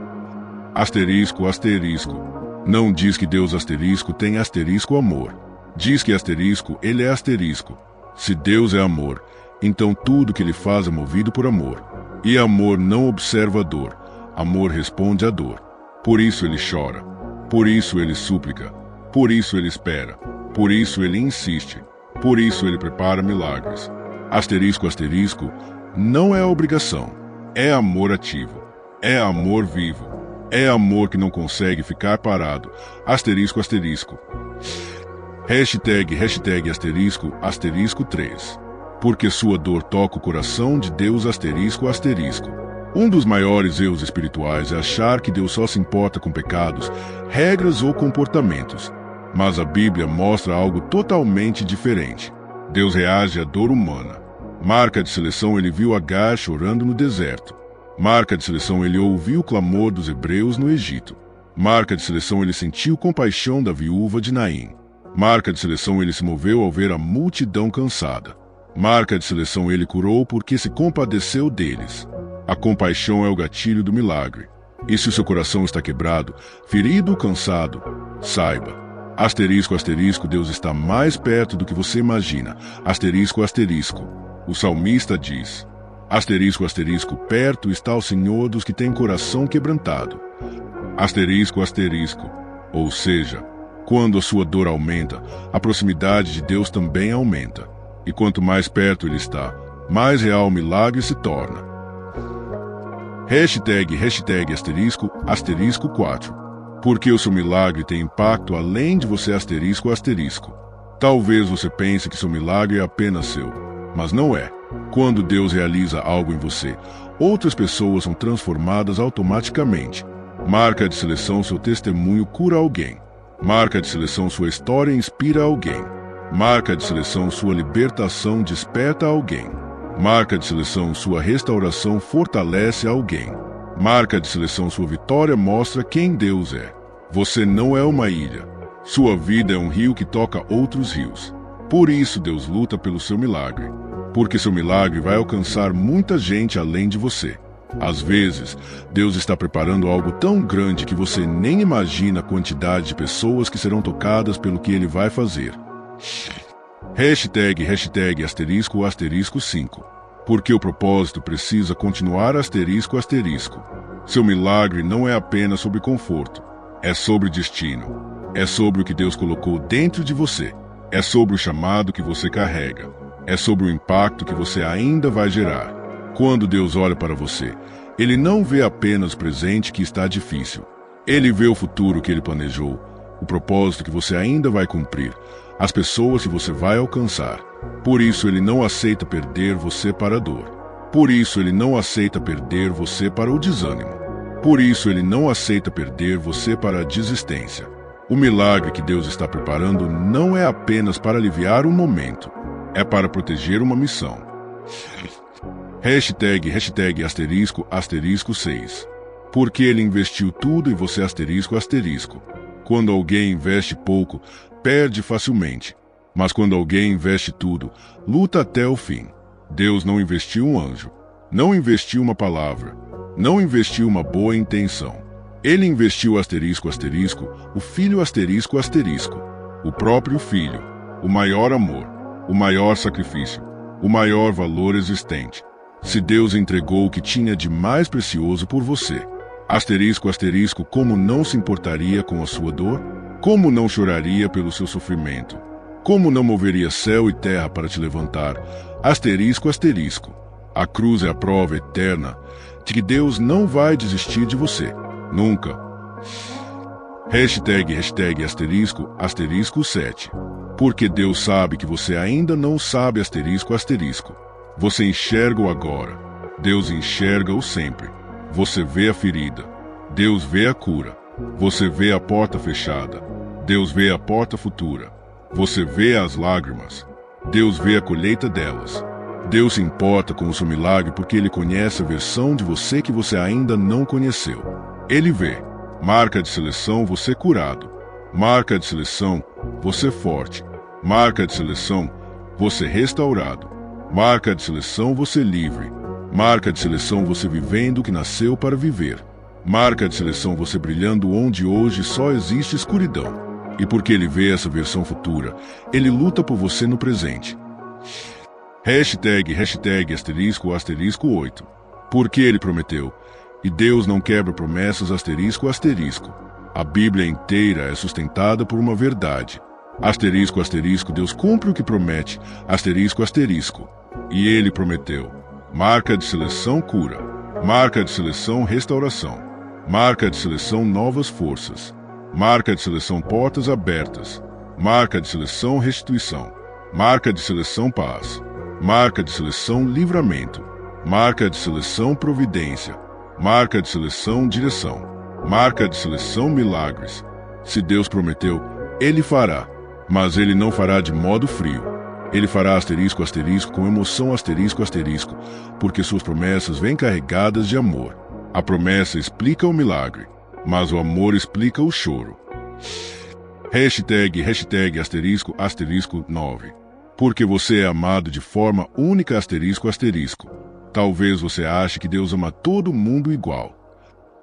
Asterisco, asterisco. Não diz que Deus, asterisco, tem asterisco amor. Diz que asterisco, ele é asterisco. Se Deus é amor, então tudo que ele faz é movido por amor. E amor não observa a dor. Amor responde à dor. Por isso ele chora. Por isso ele súplica. Por isso ele espera. Por isso ele insiste. Por isso ele prepara milagres. Asterisco, asterisco, não é obrigação. É amor ativo. É amor vivo. É amor que não consegue ficar parado. Asterisco, asterisco. Hashtag, asterisco, asterisco 3. Porque sua dor toca o coração de Deus, asterisco, asterisco. Um dos maiores erros espirituais é achar que Deus só se importa com pecados, regras ou comportamentos. Mas a Bíblia mostra algo totalmente diferente. Deus reage à dor humana. Marca de seleção, ele viu Agar chorando no deserto. Marca de seleção, ele ouviu o clamor dos hebreus no Egito. Marca de seleção, ele sentiu compaixão da viúva de Naim. Marca de seleção, ele se moveu ao ver a multidão cansada. Marca de seleção, ele curou porque se compadeceu deles. A compaixão é o gatilho do milagre. E se o seu coração está quebrado, ferido ou cansado, saiba. Asterisco, asterisco, Deus está mais perto do que você imagina. Asterisco, asterisco. O salmista diz: asterisco, asterisco, perto está o Senhor dos que têm coração quebrantado. Asterisco, asterisco. Ou seja, quando a sua dor aumenta, a proximidade de Deus também aumenta. E quanto mais perto ele está, mais real o milagre se torna. Hashtag, asterisco, asterisco 4. Porque o seu milagre tem impacto além de você, asterisco, asterisco. Talvez você pense que seu milagre é apenas seu, mas não é. Quando Deus realiza algo em você, outras pessoas são transformadas automaticamente. Marca de seleção, seu testemunho cura alguém. Marca de seleção, sua história inspira alguém. Marca de seleção, sua libertação desperta alguém. Marca de seleção, sua restauração fortalece alguém. Marca de seleção, sua vitória mostra quem Deus é. Você não é uma ilha. Sua vida é um rio que toca outros rios. Por isso Deus luta pelo seu milagre. Porque seu milagre vai alcançar muita gente além de você. Às vezes, Deus está preparando algo tão grande que você nem imagina a quantidade de pessoas que serão tocadas pelo que Ele vai fazer. Hashtag, asterisco, asterisco 5. Porque o propósito precisa continuar, asterisco, asterisco. Seu milagre não é apenas sobre conforto. É sobre destino. É sobre o que Deus colocou dentro de você. É sobre o chamado que você carrega. É sobre o impacto que você ainda vai gerar. Quando Deus olha para você, Ele não vê apenas o presente que está difícil. Ele vê o futuro que Ele planejou, o propósito que você ainda vai cumprir, as pessoas que você vai alcançar. Por isso Ele não aceita perder você para a dor. Por isso Ele não aceita perder você para o desânimo. Por isso Ele não aceita perder você para a desistência. O milagre que Deus está preparando não é apenas para aliviar um momento, é para proteger uma missão. Hashtag, asterisco, asterisco 6. Porque Ele investiu tudo em você, asterisco, asterisco. Quando alguém investe pouco, perde facilmente. Mas quando alguém investe tudo, luta até o fim. Deus não investiu um anjo, não investiu uma palavra, não investiu uma boa intenção. Ele investiu, asterisco, asterisco, o Filho, asterisco, asterisco. O próprio Filho, o maior amor, o maior sacrifício, o maior valor existente. Se Deus entregou o que tinha de mais precioso por você, asterisco, asterisco, como não se importaria com a sua dor? Como não choraria pelo seu sofrimento? Como não moveria céu e terra para te levantar? Asterisco, asterisco. A cruz é a prova eterna de que Deus não vai desistir de você. Nunca. Hashtag, asterisco, asterisco 7. Porque Deus sabe que você ainda não sabe, asterisco, asterisco. Você enxerga o agora. Deus enxerga-o sempre. Você vê a ferida. Deus vê a cura. Você vê a porta fechada. Deus vê a porta futura. Você vê as lágrimas. Deus vê a colheita delas. Deus se importa com o seu milagre porque Ele conhece a versão de você que você ainda não conheceu. Ele vê. Marca de seleção, você curado. Marca de seleção, você forte. Marca de seleção, você restaurado. Marca de seleção, você livre. Marca de seleção, você vivendo o que nasceu para viver. Marca de seleção, você brilhando onde hoje só existe escuridão. E porque Ele vê essa versão futura, Ele luta por você no presente. Hashtag, asterisco, asterisco 8. Porque Ele prometeu. E Deus não quebra promessas, asterisco, asterisco. A Bíblia inteira é sustentada por uma verdade. Asterisco, asterisco, Deus cumpre o que promete, asterisco, asterisco. E Ele prometeu. Marca de seleção, cura. Marca de seleção restauração. Marca de seleção novas forças. Marca de seleção portas abertas. Marca de seleção restituição. Marca de seleção paz. Marca de seleção livramento. Marca de seleção providência. Marca de seleção direção. Marca de seleção milagres. Se Deus prometeu, Ele fará. Mas Ele não fará de modo frio. Ele fará asterisco, asterisco, com emoção, asterisco, asterisco, porque suas promessas vêm carregadas de amor. A promessa explica o milagre, mas o amor explica o choro. Hashtag asterisco, asterisco 9. Porque você é amado de forma única, asterisco, asterisco. Talvez você ache que Deus ama todo mundo igual.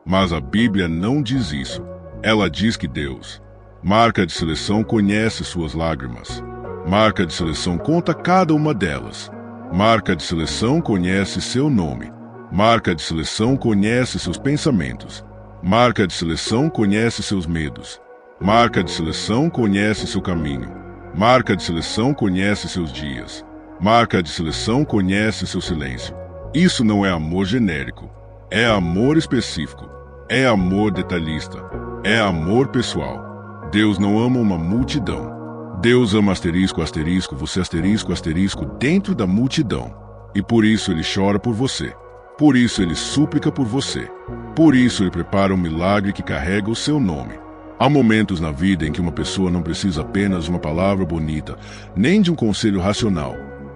Mas a Bíblia não diz isso. Ela diz que Deus, marca de seleção, conhece suas lágrimas. Marca de seleção conta cada uma delas. Marca de seleção conhece seu nome. Marca de seleção conhece seus pensamentos. Marca de seleção conhece seus medos. Marca de seleção conhece seu caminho. Marca de seleção conhece seus dias. Marca de seleção conhece seu silêncio. Isso não é amor genérico. É amor específico. É amor detalhista. É amor pessoal. Deus não ama uma multidão. Deus ama asterisco, asterisco, você asterisco, asterisco, dentro da multidão. E por isso Ele chora por você. Por isso Ele súplica por você. Por isso Ele prepara um milagre que carrega o seu nome. Há momentos na vida em que uma pessoa não precisa apenas de uma palavra bonita, nem de um conselho racional.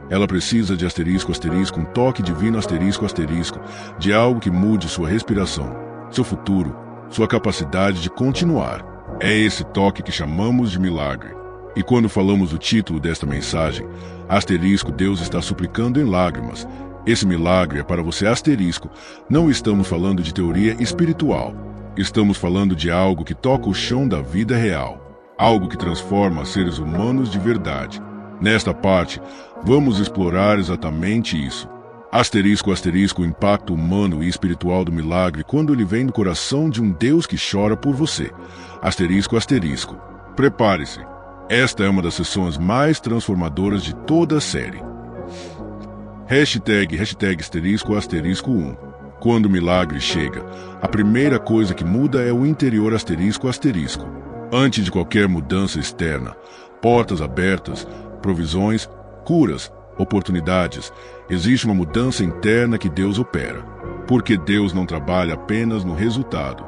Ela precisa de asterisco, asterisco, um toque divino, asterisco, asterisco, de algo que mude sua respiração, seu futuro, sua capacidade de continuar. É esse toque que chamamos de milagre. E quando falamos do título desta mensagem, asterisco, Deus está suplicando em lágrimas. Esse milagre é para você, asterisco. Não estamos falando de teoria espiritual. Estamos falando de algo que toca o chão da vida real. Algo que transforma seres humanos de verdade. Nesta parte, vamos explorar exatamente isso. Asterisco, asterisco, o impacto humano e espiritual do milagre quando ele vem do coração de um Deus que chora por você. Asterisco, asterisco. Prepare-se. Esta é uma das sessões mais transformadoras de toda a série. Hashtag asterisco, asterisco 1. Quando o milagre chega, a primeira coisa que muda é o interior, asterisco, asterisco. Antes de qualquer mudança externa, portas abertas, provisões, curas, oportunidades, existe uma mudança interna que Deus opera. Porque Deus não trabalha apenas no resultado.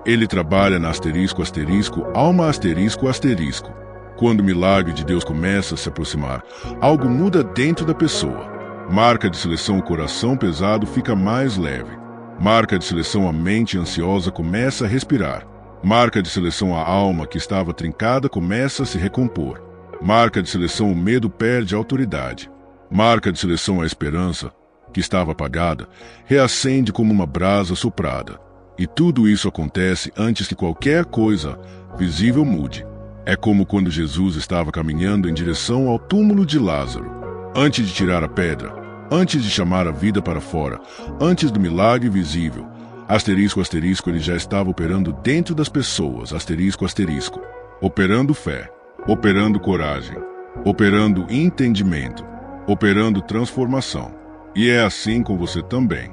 Ele trabalha na asterisco, asterisco, alma, asterisco, asterisco. Quando o milagre de Deus começa a se aproximar, algo muda dentro da pessoa. Marca de seleção, o coração pesado fica mais leve. Marca de seleção, a mente ansiosa começa a respirar. Marca de seleção, a alma que estava trincada começa a se recompor. Marca de seleção, o medo perde a autoridade. Marca de seleção, a esperança, que estava apagada, reacende como uma brasa soprada. E tudo isso acontece antes que qualquer coisa visível mude. É como quando Jesus estava caminhando em direção ao túmulo de Lázaro. Antes de tirar a pedra, antes de chamar a vida para fora, antes do milagre visível, asterisco, asterisco, ele já estava operando dentro das pessoas, asterisco, asterisco. Operando fé, operando coragem, operando entendimento, operando transformação. E é assim com você também.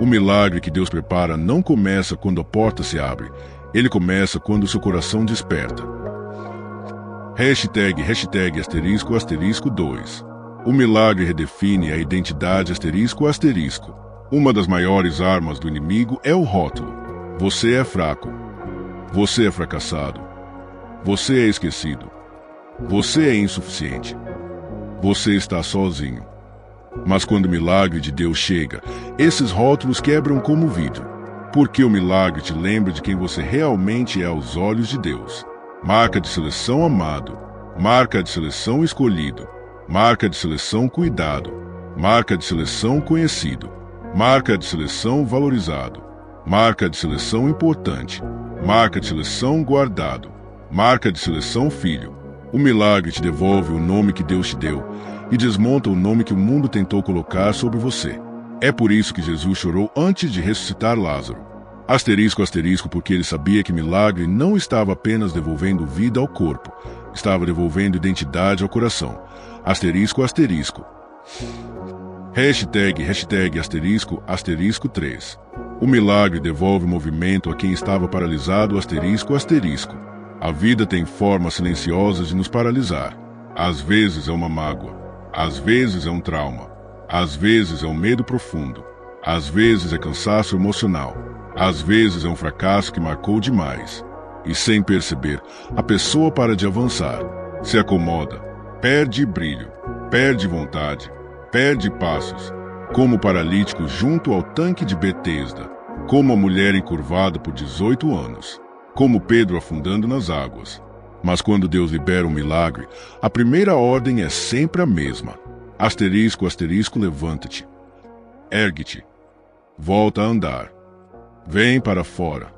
O milagre que Deus prepara não começa quando a porta se abre, ele começa quando o seu coração desperta. Hashtag asterisco, asterisco 2. O milagre redefine a identidade, asterisco, asterisco. Uma das maiores armas do inimigo é o rótulo. Você é fraco. Você é fracassado. Você é esquecido. Você é insuficiente. Você está sozinho. Mas quando o milagre de Deus chega, esses rótulos quebram como vidro. Porque o milagre te lembra de quem você realmente é aos olhos de Deus. Marca de seleção amado. Marca de seleção escolhido. Marca de seleção cuidado. Marca de seleção conhecido. Marca de seleção valorizado. Marca de seleção importante. Marca de seleção guardado. Marca de seleção filho. O milagre te devolve o nome que Deus te deu e desmonta o nome que o mundo tentou colocar sobre você. É por isso que Jesus chorou antes de ressuscitar Lázaro. Asterisco, asterisco, porque ele sabia que milagre não estava apenas devolvendo vida ao corpo, estava devolvendo identidade ao coração. Asterisco, asterisco. Asterisco 3. O milagre devolve movimento a quem estava paralisado. A vida tem formas silenciosas de nos paralisar. Às vezes é uma mágoa, às vezes é um trauma, às vezes é um medo profundo, às vezes é cansaço emocional, às vezes é um fracasso que marcou demais. E sem perceber, a pessoa para de avançar, se acomoda, perde brilho, perde vontade, perde passos, como o paralítico junto ao tanque de Betesda, como a mulher encurvada por 18 anos, como Pedro afundando nas águas. Mas quando Deus libera um milagre, a primeira ordem é sempre a mesma. Levanta-te, ergue-te, volta a andar, vem para fora.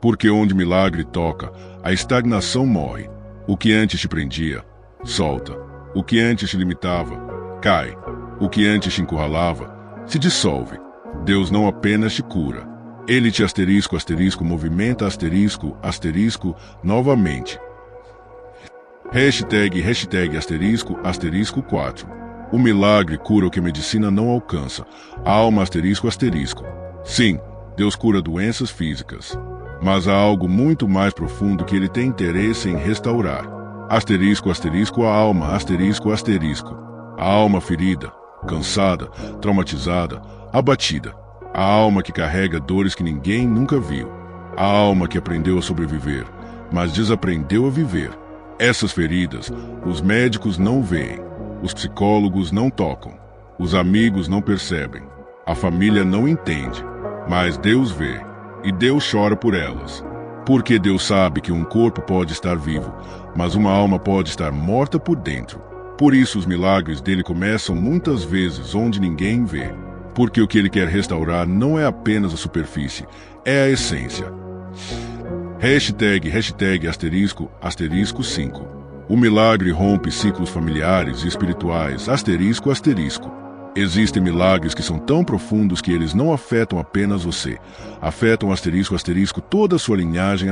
Porque onde milagre toca, a estagnação morre. O que antes te prendia, solta. O que antes te limitava, cai. O que antes te encurralava, se dissolve. Deus não apenas te cura, Ele te movimenta novamente. Asterisco 4. O milagre cura o que a medicina não alcança. Alma asterisco. Sim, Deus cura doenças físicas, mas há algo muito mais profundo que Ele tem interesse em restaurar. A alma A alma ferida, cansada, traumatizada, abatida. A alma que carrega dores que ninguém nunca viu. A alma que aprendeu a sobreviver, mas desaprendeu a viver. Essas feridas, os médicos não veem, os psicólogos não tocam, os amigos não percebem, a família não entende, mas Deus vê, e Deus chora por elas. Porque Deus sabe que um corpo pode estar vivo, mas uma alma pode estar morta por dentro. Por isso os milagres dele começam muitas vezes onde ninguém vê. Porque o que ele quer restaurar não é apenas a superfície, é a essência. Asterisco 5. O milagre rompe ciclos familiares e espirituais. Existem milagres que são tão profundos que eles não afetam apenas você. Afetam toda a sua linhagem.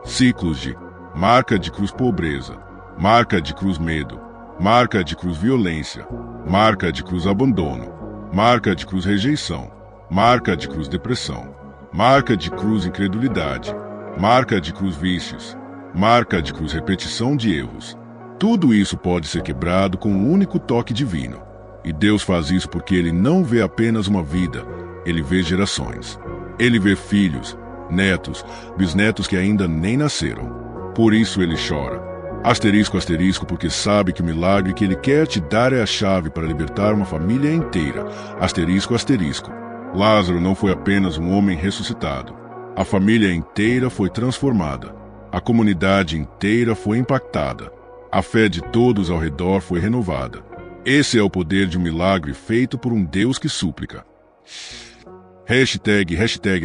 Ciclos de marca de cruz pobreza, marca de cruz medo, marca de cruz violência, marca de cruz abandono, marca de cruz rejeição, marca de cruz depressão, marca de cruz incredulidade, marca de cruz vícios, marca de cruz repetição de erros. Tudo isso pode ser quebrado com um único toque divino. E Deus faz isso porque Ele não vê apenas uma vida, Ele vê gerações. Ele vê filhos, netos, bisnetos que ainda nem nasceram. Por isso Ele chora. Porque sabe que o milagre que Ele quer te dar é a chave para libertar uma família inteira. Lázaro não foi apenas um homem ressuscitado. A família inteira foi transformada. A comunidade inteira foi impactada. A fé de todos ao redor foi renovada. Esse é o poder de um milagre feito por um Deus que súplica.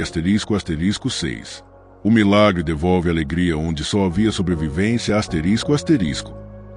Asterisco 6. O milagre devolve alegria onde só havia sobrevivência.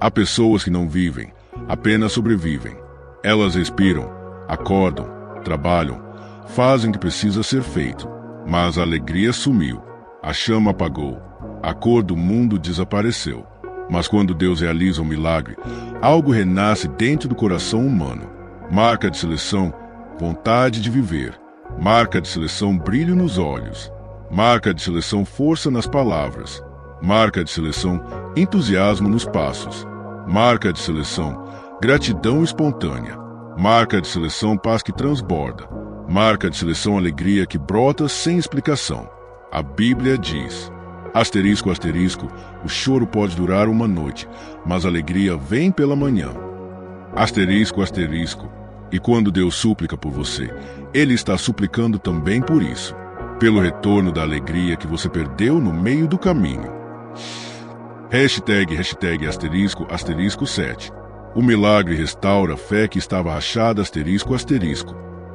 Há pessoas que não vivem, apenas sobrevivem. Elas respiram, acordam, trabalham, fazem o que precisa ser feito. Mas a alegria sumiu, a chama apagou, a cor do mundo desapareceu. Mas quando Deus realiza um milagre, algo renasce dentro do coração humano. Marca de seleção, vontade de viver. Marca de seleção, brilho nos olhos. Marca de seleção, força nas palavras. Marca de seleção, entusiasmo nos passos. Marca de seleção, gratidão espontânea. Marca de seleção, paz que transborda. Marca de seleção, alegria que brota sem explicação. A Bíblia diz... Asterisco, o choro pode durar uma noite, mas a alegria vem pela manhã. Asterisco, e quando Deus súplica por você, Ele está suplicando também por isso, pelo retorno da alegria que você perdeu no meio do caminho. Asterisco 7. O milagre restaura a fé que estava rachada.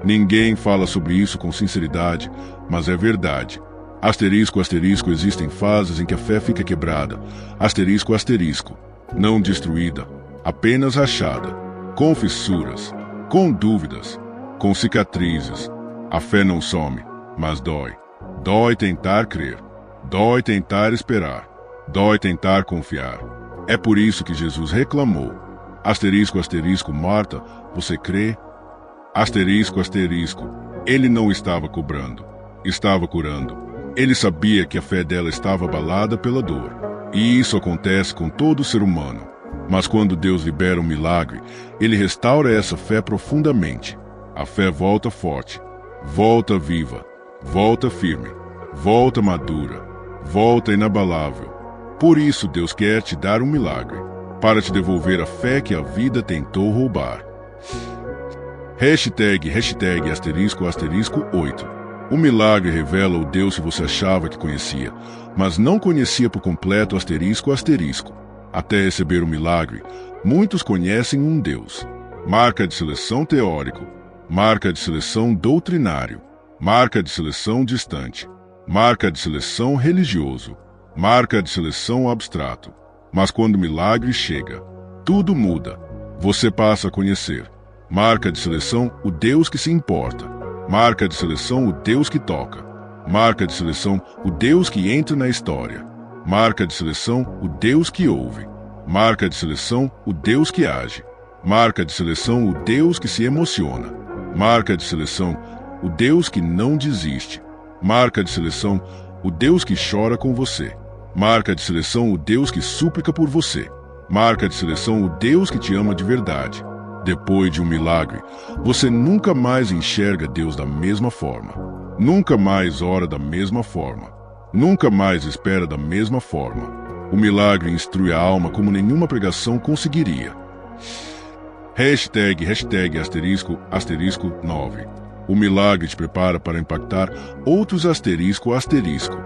Ninguém fala sobre isso com sinceridade, mas é verdade. Asterisco, existem fases em que a fé fica quebrada. Asterisco, não destruída, apenas rachada, com fissuras, com dúvidas, com cicatrizes. A fé não some, mas dói. Dói tentar crer, dói tentar esperar, dói tentar confiar. É por isso que Jesus reclamou: Asterisco, asterisco, Marta, você crê? Asterisco, asterisco. Ele não estava cobrando, estava curando. Ele sabia que a fé dela estava abalada pela dor. E isso acontece com todo ser humano. Mas quando Deus libera um milagre, Ele restaura essa fé profundamente. A fé volta forte, volta viva, volta firme, volta madura, volta inabalável. Por isso Deus quer te dar um milagre, para te devolver a fé que a vida tentou roubar. Hashtag, asterisco, asterisco 8. O milagre revela o Deus que você achava que conhecia, mas não conhecia por completo, asterisco, asterisco. Até receber o milagre, muitos conhecem um Deus. Marca de seleção teórico, marca de seleção doutrinário, marca de seleção distante, marca de seleção religioso, marca de seleção abstrato. Mas quando o milagre chega, tudo muda. Você passa a conhecer. Marca de seleção, o Deus que se importa. Marca de seleção, o Deus que toca. Marca de seleção, o Deus que entra na história. Marca de seleção, o Deus que ouve. Marca de seleção, o Deus que age. Marca de seleção, o Deus que se emociona. Marca de seleção, o Deus que não desiste. Marca de seleção, o Deus que chora com você. Marca de seleção, o Deus que súplica por você. Marca de seleção, o Deus que te ama de verdade. Depois de um milagre, você nunca mais enxerga Deus da mesma forma. Nunca mais ora da mesma forma. Nunca mais espera da mesma forma. O milagre instrui a alma como nenhuma pregação conseguiria. Hashtag, asterisco, asterisco 9. O milagre te prepara para impactar outros, asterisco, asterisco.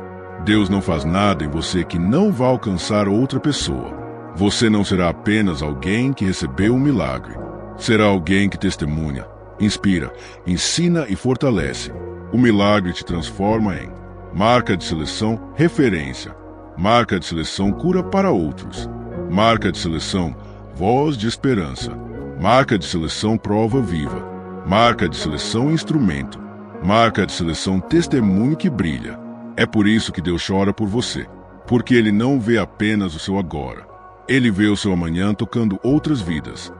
Deus não faz nada em você que não vá alcançar outra pessoa. Você não será apenas alguém que recebeu um milagre. Será alguém que testemunha, inspira, ensina e fortalece. O milagre te transforma em marca de seleção referência, marca de seleção cura para outros, marca de seleção voz de esperança, marca de seleção prova viva, marca de seleção instrumento, marca de seleção testemunho que brilha. É por isso que Deus chora por você, porque Ele não vê apenas o seu agora. Ele vê o seu amanhã tocando outras vidas.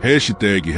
Hashtag,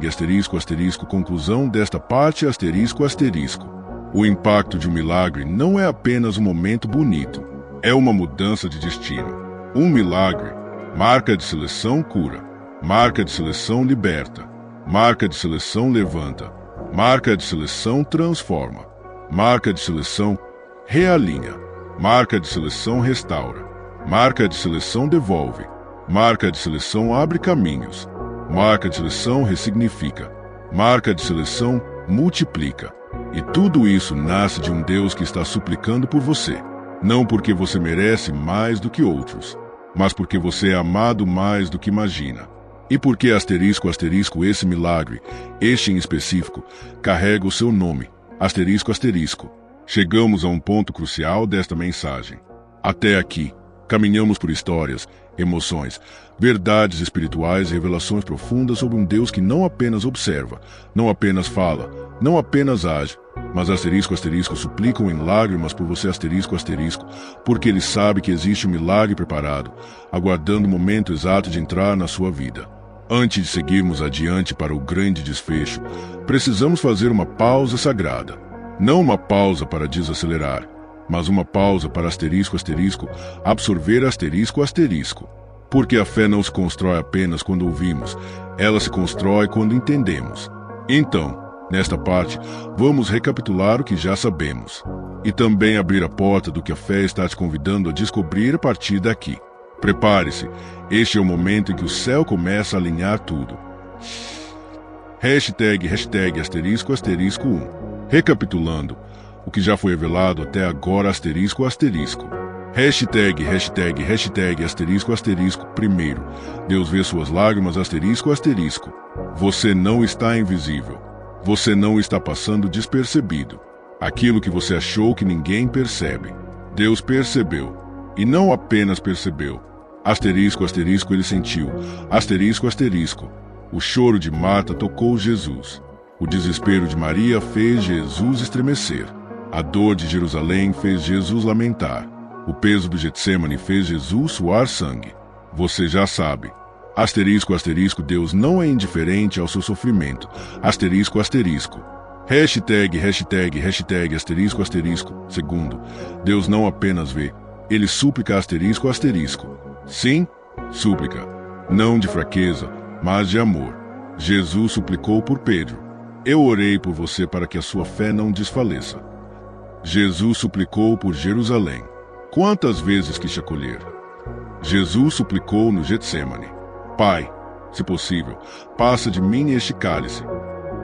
asterisco, asterisco, conclusão desta parte, asterisco, asterisco. O impacto de um milagre não é apenas um momento bonito, é uma mudança de destino. Um milagre, marca de seleção cura, marca de seleção liberta, marca de seleção levanta, marca de seleção transforma, marca de seleção realinha, marca de seleção restaura, marca de seleção devolve, marca de seleção abre caminhos, marca de seleção ressignifica, marca de seleção multiplica. E tudo isso nasce de um Deus que está suplicando por você, não porque você merece mais do que outros, mas porque você é amado mais do que imagina. E porque asterisco, asterisco, esse milagre, este em específico, carrega o seu nome, asterisco, asterisco. Chegamos a um ponto crucial desta mensagem. Até aqui, caminhamos por histórias, emoções, verdades espirituais e revelações profundas sobre um Deus que não apenas observa, não apenas fala, não apenas age, mas asterisco, asterisco, suplicam em lágrimas por você, asterisco, asterisco, porque Ele sabe que existe um milagre preparado, aguardando o momento exato de entrar na sua vida. Antes de seguirmos adiante para o grande desfecho, precisamos fazer uma pausa sagrada. Não uma pausa para desacelerar, mas uma pausa para asterisco, asterisco, absorver asterisco, asterisco. Porque a fé não se constrói apenas quando ouvimos, ela se constrói quando entendemos. Então, nesta parte, vamos recapitular o que já sabemos, e também abrir a porta do que a fé está te convidando a descobrir a partir daqui. Prepare-se, este é o momento em que o céu começa a alinhar tudo. Hashtag, asterisco, asterisco 1. Recapitulando, o que já foi revelado até agora, asterisco, asterisco. Hashtag, asterisco, asterisco. Primeiro, Deus vê suas lágrimas, asterisco, asterisco. Você não está invisível. Você não está passando despercebido. Aquilo que você achou que ninguém percebe, Deus percebeu. E não apenas percebeu. Asterisco, asterisco, Ele sentiu. Asterisco, asterisco. O choro de Marta tocou Jesus. O desespero de Maria fez Jesus estremecer. A dor de Jerusalém fez Jesus lamentar. O peso do Getsêmani fez Jesus suar sangue. Você já sabe. Asterisco, asterisco, Deus não é indiferente ao seu sofrimento. Asterisco, asterisco. Hashtag, hashtag, hashtag, asterisco, asterisco. Segundo, Deus não apenas vê, ele súplica, asterisco, asterisco. Sim, súplica. Não de fraqueza, mas de amor. Jesus suplicou por Pedro. Eu orei por você para que a sua fé não desfaleça. Jesus suplicou por Jerusalém. Quantas vezes quis te acolher? Jesus suplicou no Getsemane. Pai, se possível, passa de mim este cálice.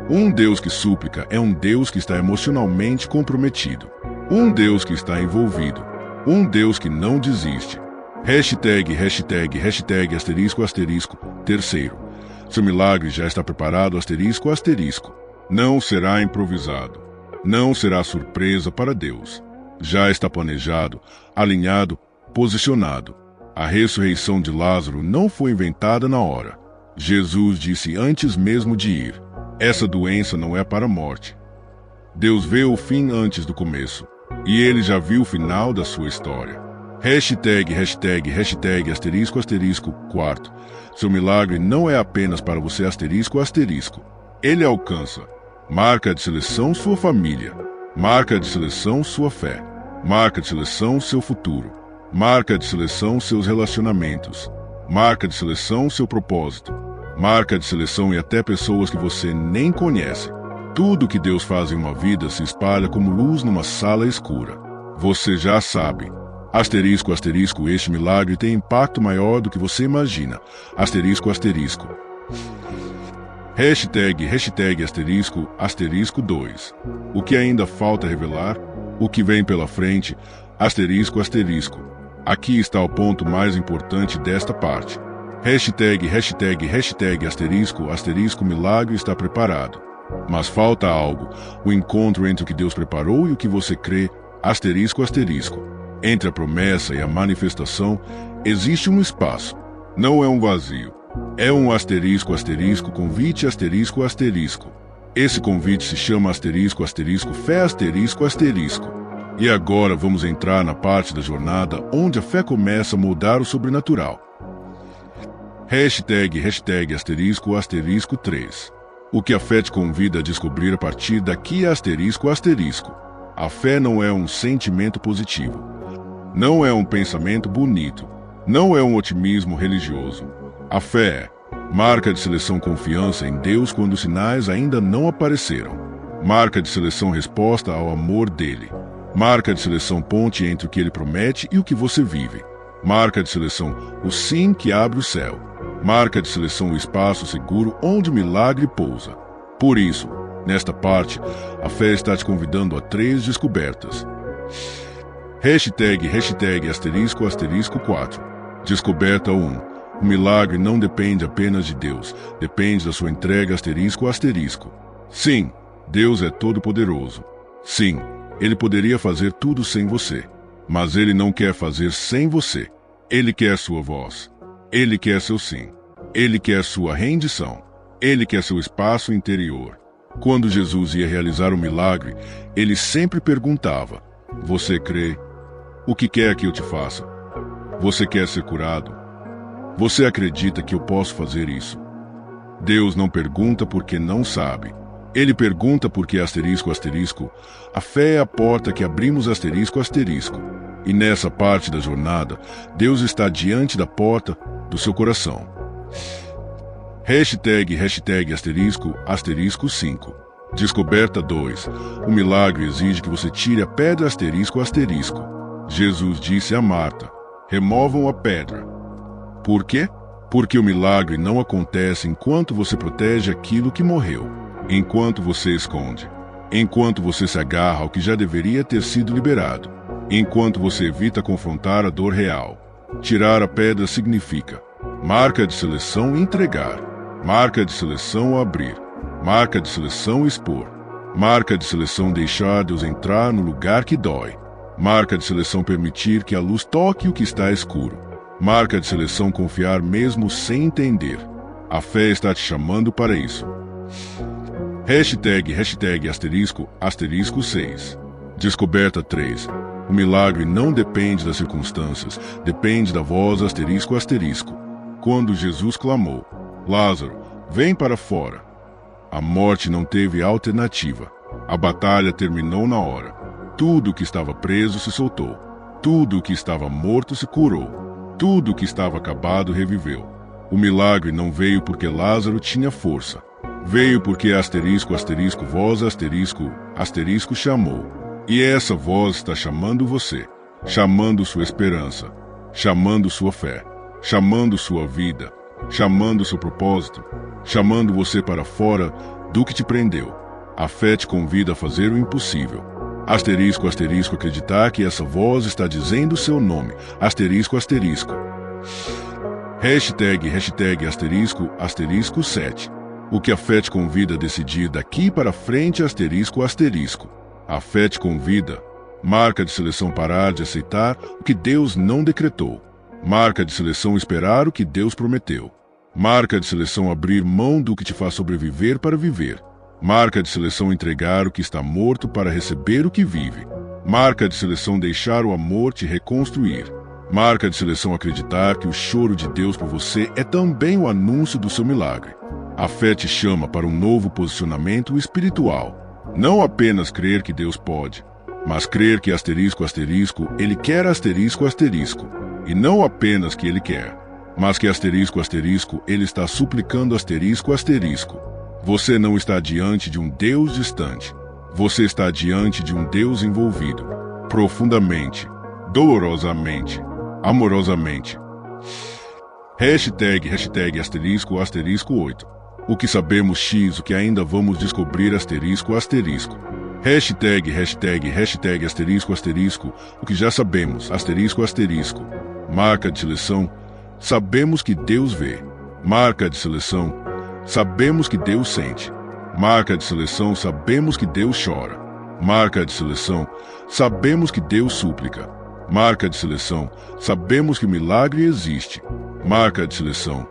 Um Deus que súplica é um Deus que está emocionalmente comprometido. Um Deus que está envolvido. Um Deus que não desiste. Hashtag, hashtag, hashtag, asterisco, asterisco. Terceiro, seu milagre já está preparado, asterisco, asterisco. Não será improvisado. Não será surpresa para Deus. Já está planejado, alinhado, posicionado. A ressurreição de Lázaro não foi inventada na hora. Jesus disse antes mesmo de ir: essa doença não é para a morte. Deus vê o fim antes do começo, e ele já viu o final da sua história. Hashtag, hashtag, hashtag, asterisco, asterisco. Quarto, seu milagre não é apenas para você, asterisco, asterisco. Ele alcança. Marca de seleção, sua família. Marca de seleção, sua fé. Marca de seleção, seu futuro. Marca de seleção, seus relacionamentos. Marca de seleção, seu propósito. Marca de seleção e até pessoas que você nem conhece. Tudo que Deus faz em uma vida se espalha como luz numa sala escura. Você já sabe. Asterisco, asterisco, este milagre tem impacto maior do que você imagina. Asterisco, asterisco. Hashtag, hashtag, asterisco, asterisco 2. O que ainda falta revelar? O que vem pela frente? Asterisco, asterisco. Aqui está o ponto mais importante desta parte. Hashtag, hashtag, hashtag, asterisco, asterisco, milagre está preparado. Mas falta algo. O encontro entre o que Deus preparou e o que você crê. Asterisco, asterisco. Entre a promessa e a manifestação, existe um espaço. Não é um vazio. É um asterisco, asterisco, convite, asterisco, asterisco. Esse convite se chama asterisco, asterisco, fé, asterisco, asterisco. E agora vamos entrar na parte da jornada onde a fé começa a moldar o sobrenatural. Hashtag, hashtag, asterisco, asterisco 3. O que a fé te convida a descobrir a partir daqui é asterisco, asterisco. A fé não é um sentimento positivo. Não é um pensamento bonito. Não é um otimismo religioso. A fé é marca de seleção, confiança em Deus quando os sinais ainda não apareceram. Marca de seleção, resposta ao amor dele. Marca de seleção, ponte entre o que ele promete e o que você vive. Marca de seleção, o sim que abre o céu. Marca de seleção, o espaço seguro onde o milagre pousa. Por isso, nesta parte, a fé está te convidando a 3 descobertas. Hashtag, hashtag, asterisco, asterisco 4. Descoberta 1. O milagre não depende apenas de Deus, depende da sua entrega, asterisco, asterisco. Sim, Deus é todo-poderoso. Sim, Ele poderia fazer tudo sem você, mas Ele não quer fazer sem você. Ele quer sua voz. Ele quer seu sim. Ele quer sua rendição. Ele quer seu espaço interior. Quando Jesus ia realizar um milagre, Ele sempre perguntava: você crê? O que quer que eu te faça? Você quer ser curado? Você acredita que eu posso fazer isso? Deus não pergunta porque não sabe. Ele pergunta porque, asterisco, asterisco, a fé é a porta que abrimos, asterisco, asterisco. E nessa parte da jornada, Deus está diante da porta do seu coração. Hashtag, hashtag, asterisco, asterisco 5. Descoberta 2. O milagre exige que você tire a pedra, asterisco, asterisco. Jesus disse a Marta: removam a pedra. Por quê? Porque o milagre não acontece enquanto você protege aquilo que morreu, enquanto você esconde, enquanto você se agarra ao que já deveria ter sido liberado, enquanto você evita confrontar a dor real. Tirar a pedra significa marca de seleção, entregar. Marca de seleção, abrir. Marca de seleção, expor. Marca de seleção, deixar Deus entrar no lugar que dói. Marca de seleção, permitir que a luz toque o que está escuro. Marca de seleção, confiar mesmo sem entender. A fé está te chamando para isso. Hashtag, hashtag, asterisco, asterisco 6. Descoberta 3. O milagre não depende das circunstâncias, depende da voz, asterisco, asterisco. quando Jesus clamou: Lázaro, vem para fora. A morte não teve alternativa. A batalha terminou na hora. Tudo que estava preso se soltou. Tudo que estava morto se curou. Tudo que estava acabado reviveu. O milagre não veio porque Lázaro tinha força. Veio porque voz chamou. E essa voz está chamando você, chamando sua esperança, chamando sua fé, chamando sua vida, chamando seu propósito, chamando você para fora do que te prendeu. A fé te convida a fazer o impossível. Acreditar que essa voz está dizendo o seu nome. Hashtag 7. O que a fé te convida a decidir daqui para frente. A fé te convida. Marca de seleção: parar de aceitar o que Deus não decretou. Marca de seleção: esperar o que Deus prometeu. Marca de seleção: abrir mão do que te faz sobreviver para viver. Marca de seleção: entregar o que está morto para receber o que vive. Marca de seleção: deixar o amor te reconstruir. Marca de seleção: acreditar que o choro de Deus por você é também o anúncio do seu milagre. A fé te chama para um novo posicionamento espiritual. Não apenas crer que Deus pode, mas crer que Ele quer E não apenas que Ele quer, mas que Ele está suplicando Você não está diante de um Deus distante. Você está diante de um Deus envolvido, profundamente, dolorosamente, amorosamente. Hashtag 8. O que sabemos X, o que ainda vamos descobrir Hashtag o que já sabemos Marca de seleção: sabemos que Deus vê. Marca de seleção: sabemos que Deus sente. Marca de seleção: sabemos que Deus chora. Marca de seleção: sabemos que Deus súplica. Marca de seleção: sabemos que o milagre existe. Marca de seleção: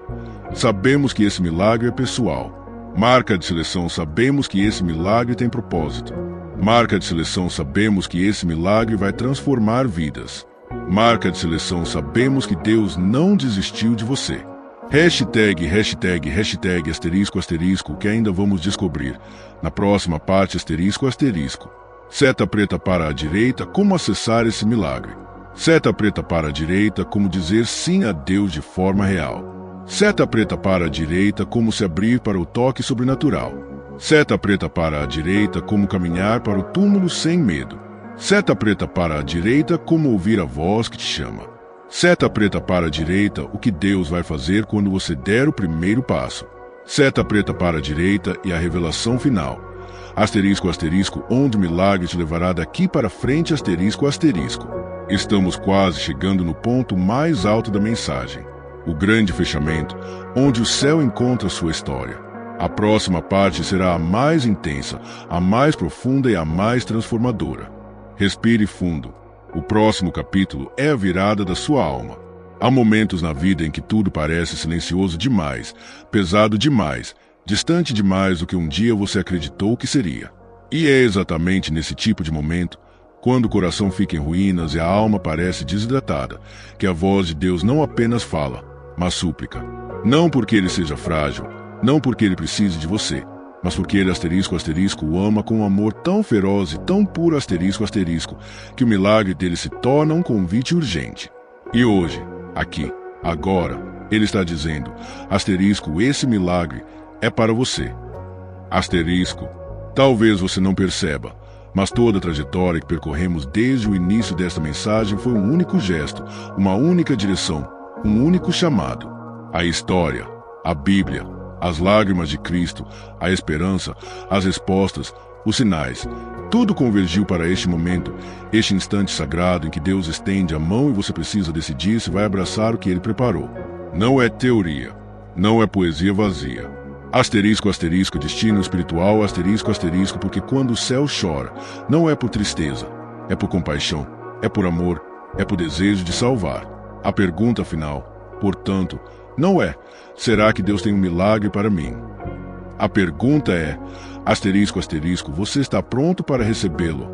sabemos que esse milagre é pessoal. Marca de seleção: sabemos que esse milagre tem propósito. Marca de seleção: sabemos que esse milagre vai transformar vidas. Marca de seleção: sabemos que Deus não desistiu de você. Hashtag o que ainda vamos descobrir. Na próxima parte Seta preta para a direita: como acessar esse milagre. Seta preta para a direita: como dizer sim a Deus de forma real. Seta preta para a direita: como se abrir para o toque sobrenatural. Seta preta para a direita: como caminhar para o túmulo sem medo. Seta preta para a direita: como ouvir a voz que te chama. Seta preta para a direita: o que Deus vai fazer quando você der o primeiro passo. Seta preta para a direita e a revelação final. Onde o milagre te levará daqui para frente. Estamos quase chegando no ponto mais alto da mensagem. O grande fechamento, onde o céu encontra sua história. A próxima parte será a mais intensa, a mais profunda e a mais transformadora. Respire fundo. O próximo capítulo é a virada da sua alma. Há momentos na vida em que tudo parece silencioso demais, pesado demais, distante demais do que um dia você acreditou que seria. E é exatamente nesse tipo de momento, quando o coração fica em ruínas e a alma parece desidratada, que a voz de Deus não apenas fala, mas súplica. Não porque ele seja frágil, não porque ele precise de você, mas porque ele o ama com um amor tão feroz e tão puro que o milagre dele se torna um convite urgente. E hoje, aqui, agora, ele está dizendo, esse milagre é para você. Talvez você não perceba, mas toda a trajetória que percorremos desde o início desta mensagem foi um único gesto, uma única direção, um único chamado. A história, a Bíblia, as lágrimas de Cristo, a esperança, as respostas, os sinais, tudo convergiu para este momento, este instante sagrado em que Deus estende a mão e você precisa decidir se vai abraçar o que Ele preparou. Não é teoria, não é poesia vazia. Destino espiritual, porque quando o céu chora, não é por tristeza, é por compaixão, é por amor, é por desejo de salvar. A pergunta final, portanto, não é, será que Deus tem um milagre para mim? A pergunta é, você está pronto para recebê-lo?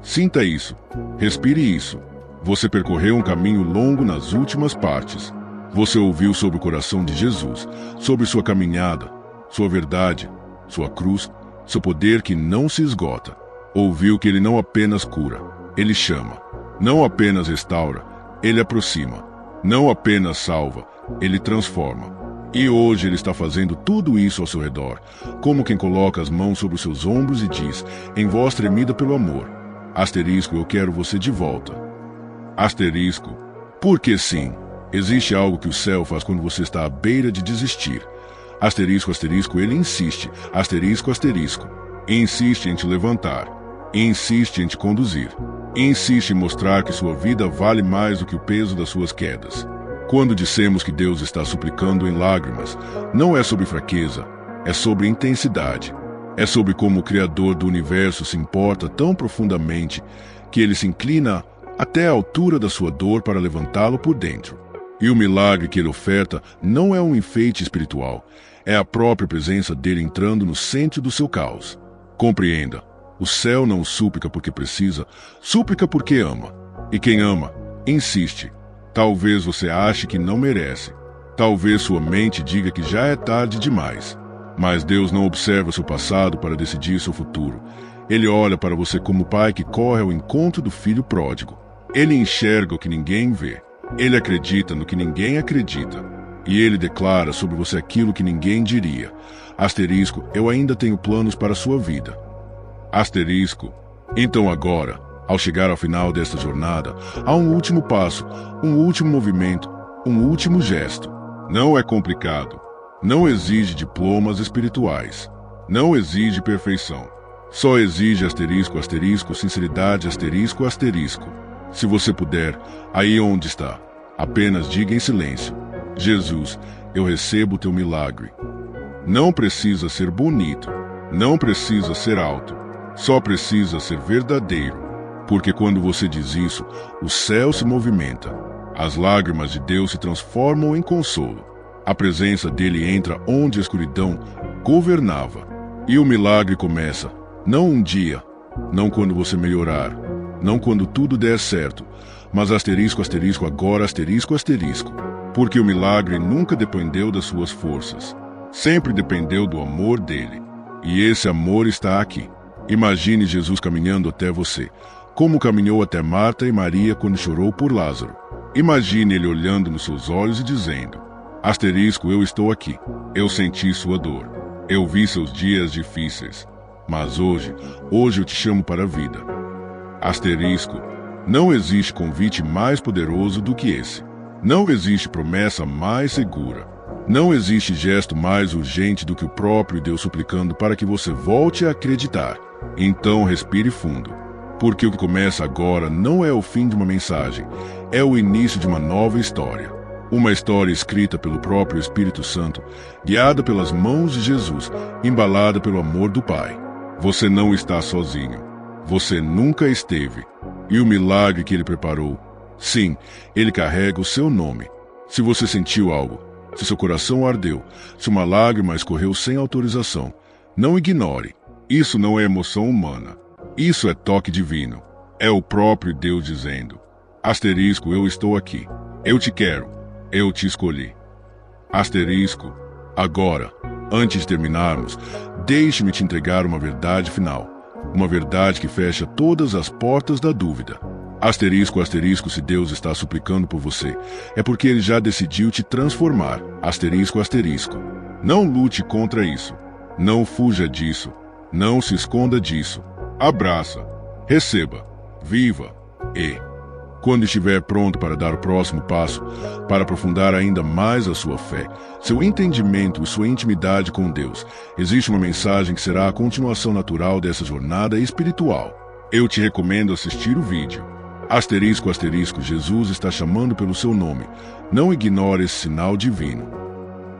Sinta isso, respire isso, Você percorreu um caminho longo nas últimas partes. Você ouviu sobre o coração de Jesus, sobre sua caminhada, sua verdade, sua cruz, seu poder que não se esgota. Ouviu que ele não apenas cura, ele chama. Não apenas restaura, ele aproxima. Não apenas salva, ele transforma. E hoje ele está fazendo tudo isso ao seu redor, como quem coloca as mãos sobre os seus ombros e diz, em voz tremida pelo amor, asterisco, eu quero você de volta. Asterisco, porque sim, existe algo que o céu faz quando você está à beira de desistir. Asterisco, asterisco, ele insiste, asterisco, asterisco. Insiste em te levantar, insiste em te conduzir, insiste em mostrar que sua vida vale mais do que o peso das suas quedas. Quando dissemos que Deus está suplicando em lágrimas, não é sobre fraqueza, é sobre intensidade. É sobre como o Criador do universo se importa tão profundamente que ele se inclina até a altura da sua dor para levantá-lo por dentro. E o milagre que ele oferta não é um enfeite espiritual, é a própria presença dele entrando no centro do seu caos. Compreenda, o céu não súplica porque precisa, súplica porque ama. E quem ama, insiste. Talvez você ache que não merece. Talvez sua mente diga que já é tarde demais. Mas Deus não observa seu passado para decidir seu futuro. Ele olha para você como o pai que corre ao encontro do filho pródigo. Ele enxerga o que ninguém vê. Ele acredita no que ninguém acredita. E ele declara sobre você aquilo que ninguém diria. Asterisco, eu ainda tenho planos para a sua vida. Asterisco, então agora, ao chegar ao final desta jornada, há um último passo, um último movimento, um último gesto. Não é complicado. Não exige diplomas espirituais. Não exige perfeição. Só exige asterisco, asterisco, sinceridade, asterisco, asterisco. Se você puder, aí onde está, apenas diga em silêncio: Jesus, eu recebo o teu milagre. Não precisa ser bonito. Não precisa ser alto. Só precisa ser verdadeiro. Porque quando você diz isso, o céu se movimenta. As lágrimas de Deus se transformam em consolo. A presença dele entra onde a escuridão governava. E o milagre começa, não um dia, não quando você melhorar, não quando tudo der certo, mas asterisco, asterisco, agora asterisco, asterisco. Porque o milagre nunca dependeu das suas forças. Sempre dependeu do amor dele. E esse amor está aqui. Imagine Jesus caminhando até você, como caminhou até Marta e Maria quando chorou por Lázaro. Imagine ele olhando nos seus olhos e dizendo: asterisco, eu estou aqui. Eu senti sua dor. Eu vi seus dias difíceis. Mas hoje eu te chamo para a vida. Asterisco, não existe convite mais poderoso do que esse. Não existe promessa mais segura. Não existe gesto mais urgente do que o próprio Deus suplicando para que você volte a acreditar. Então respire fundo. Porque o que começa agora não é o fim de uma mensagem, é o início de uma nova história. Uma história escrita pelo próprio Espírito Santo, guiada pelas mãos de Jesus, embalada pelo amor do Pai. Você não está sozinho. Você nunca esteve. E o milagre que ele preparou, sim, ele carrega o seu nome. Se você sentiu algo, se seu coração ardeu, se uma lágrima escorreu sem autorização, não ignore. Isso não é emoção humana. Isso é toque divino. É o próprio Deus dizendo: asterisco, eu estou aqui. Eu te quero. Eu te escolhi. Asterisco, agora, antes de terminarmos, deixe-me te entregar uma verdade final. Uma verdade que fecha todas as portas da dúvida. Asterisco, asterisco, se Deus está suplicando por você, é porque ele já decidiu te transformar. Asterisco, asterisco. Não lute contra isso. Não fuja disso. Não se esconda disso. Abraça, receba, viva e, quando estiver pronto para dar o próximo passo, para aprofundar ainda mais a sua fé, seu entendimento e sua intimidade com Deus, existe uma mensagem que será a continuação natural dessa jornada espiritual. Eu te recomendo assistir o vídeo. Asterisco, asterisco, Jesus está chamando pelo seu nome. Não ignore esse sinal divino.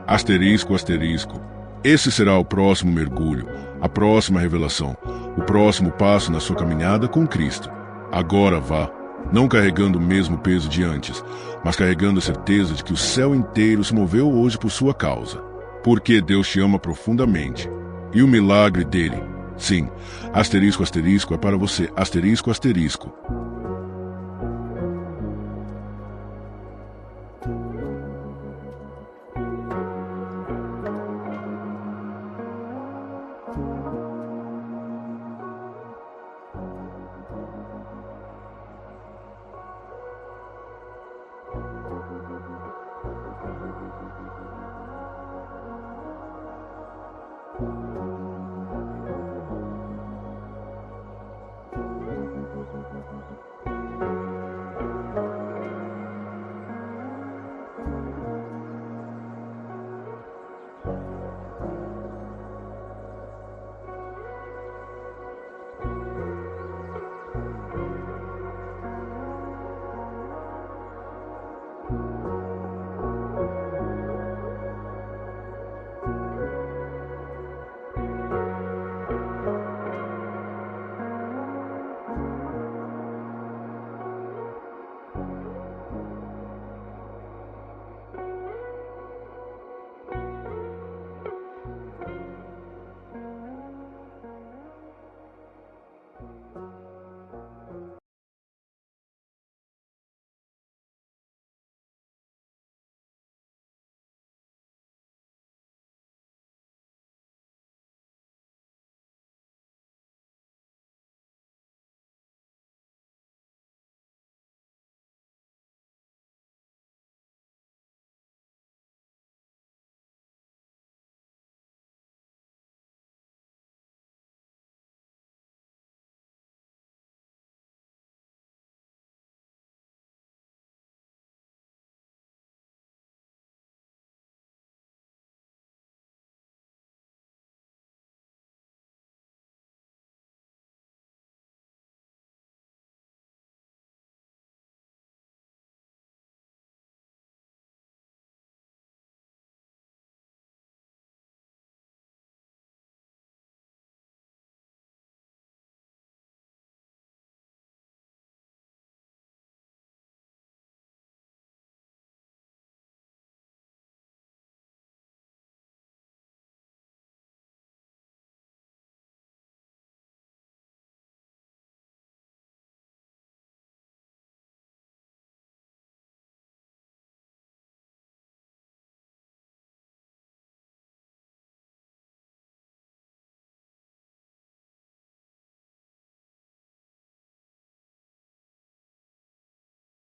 Asterisco, asterisco. Esse será o próximo mergulho, a próxima revelação, o próximo passo na sua caminhada com Cristo. Agora vá, não carregando o mesmo peso de antes, mas carregando a certeza de que o céu inteiro se moveu hoje por sua causa. Porque Deus te ama profundamente. E o milagre dele, sim, asterisco, asterisco, é para você, asterisco, asterisco.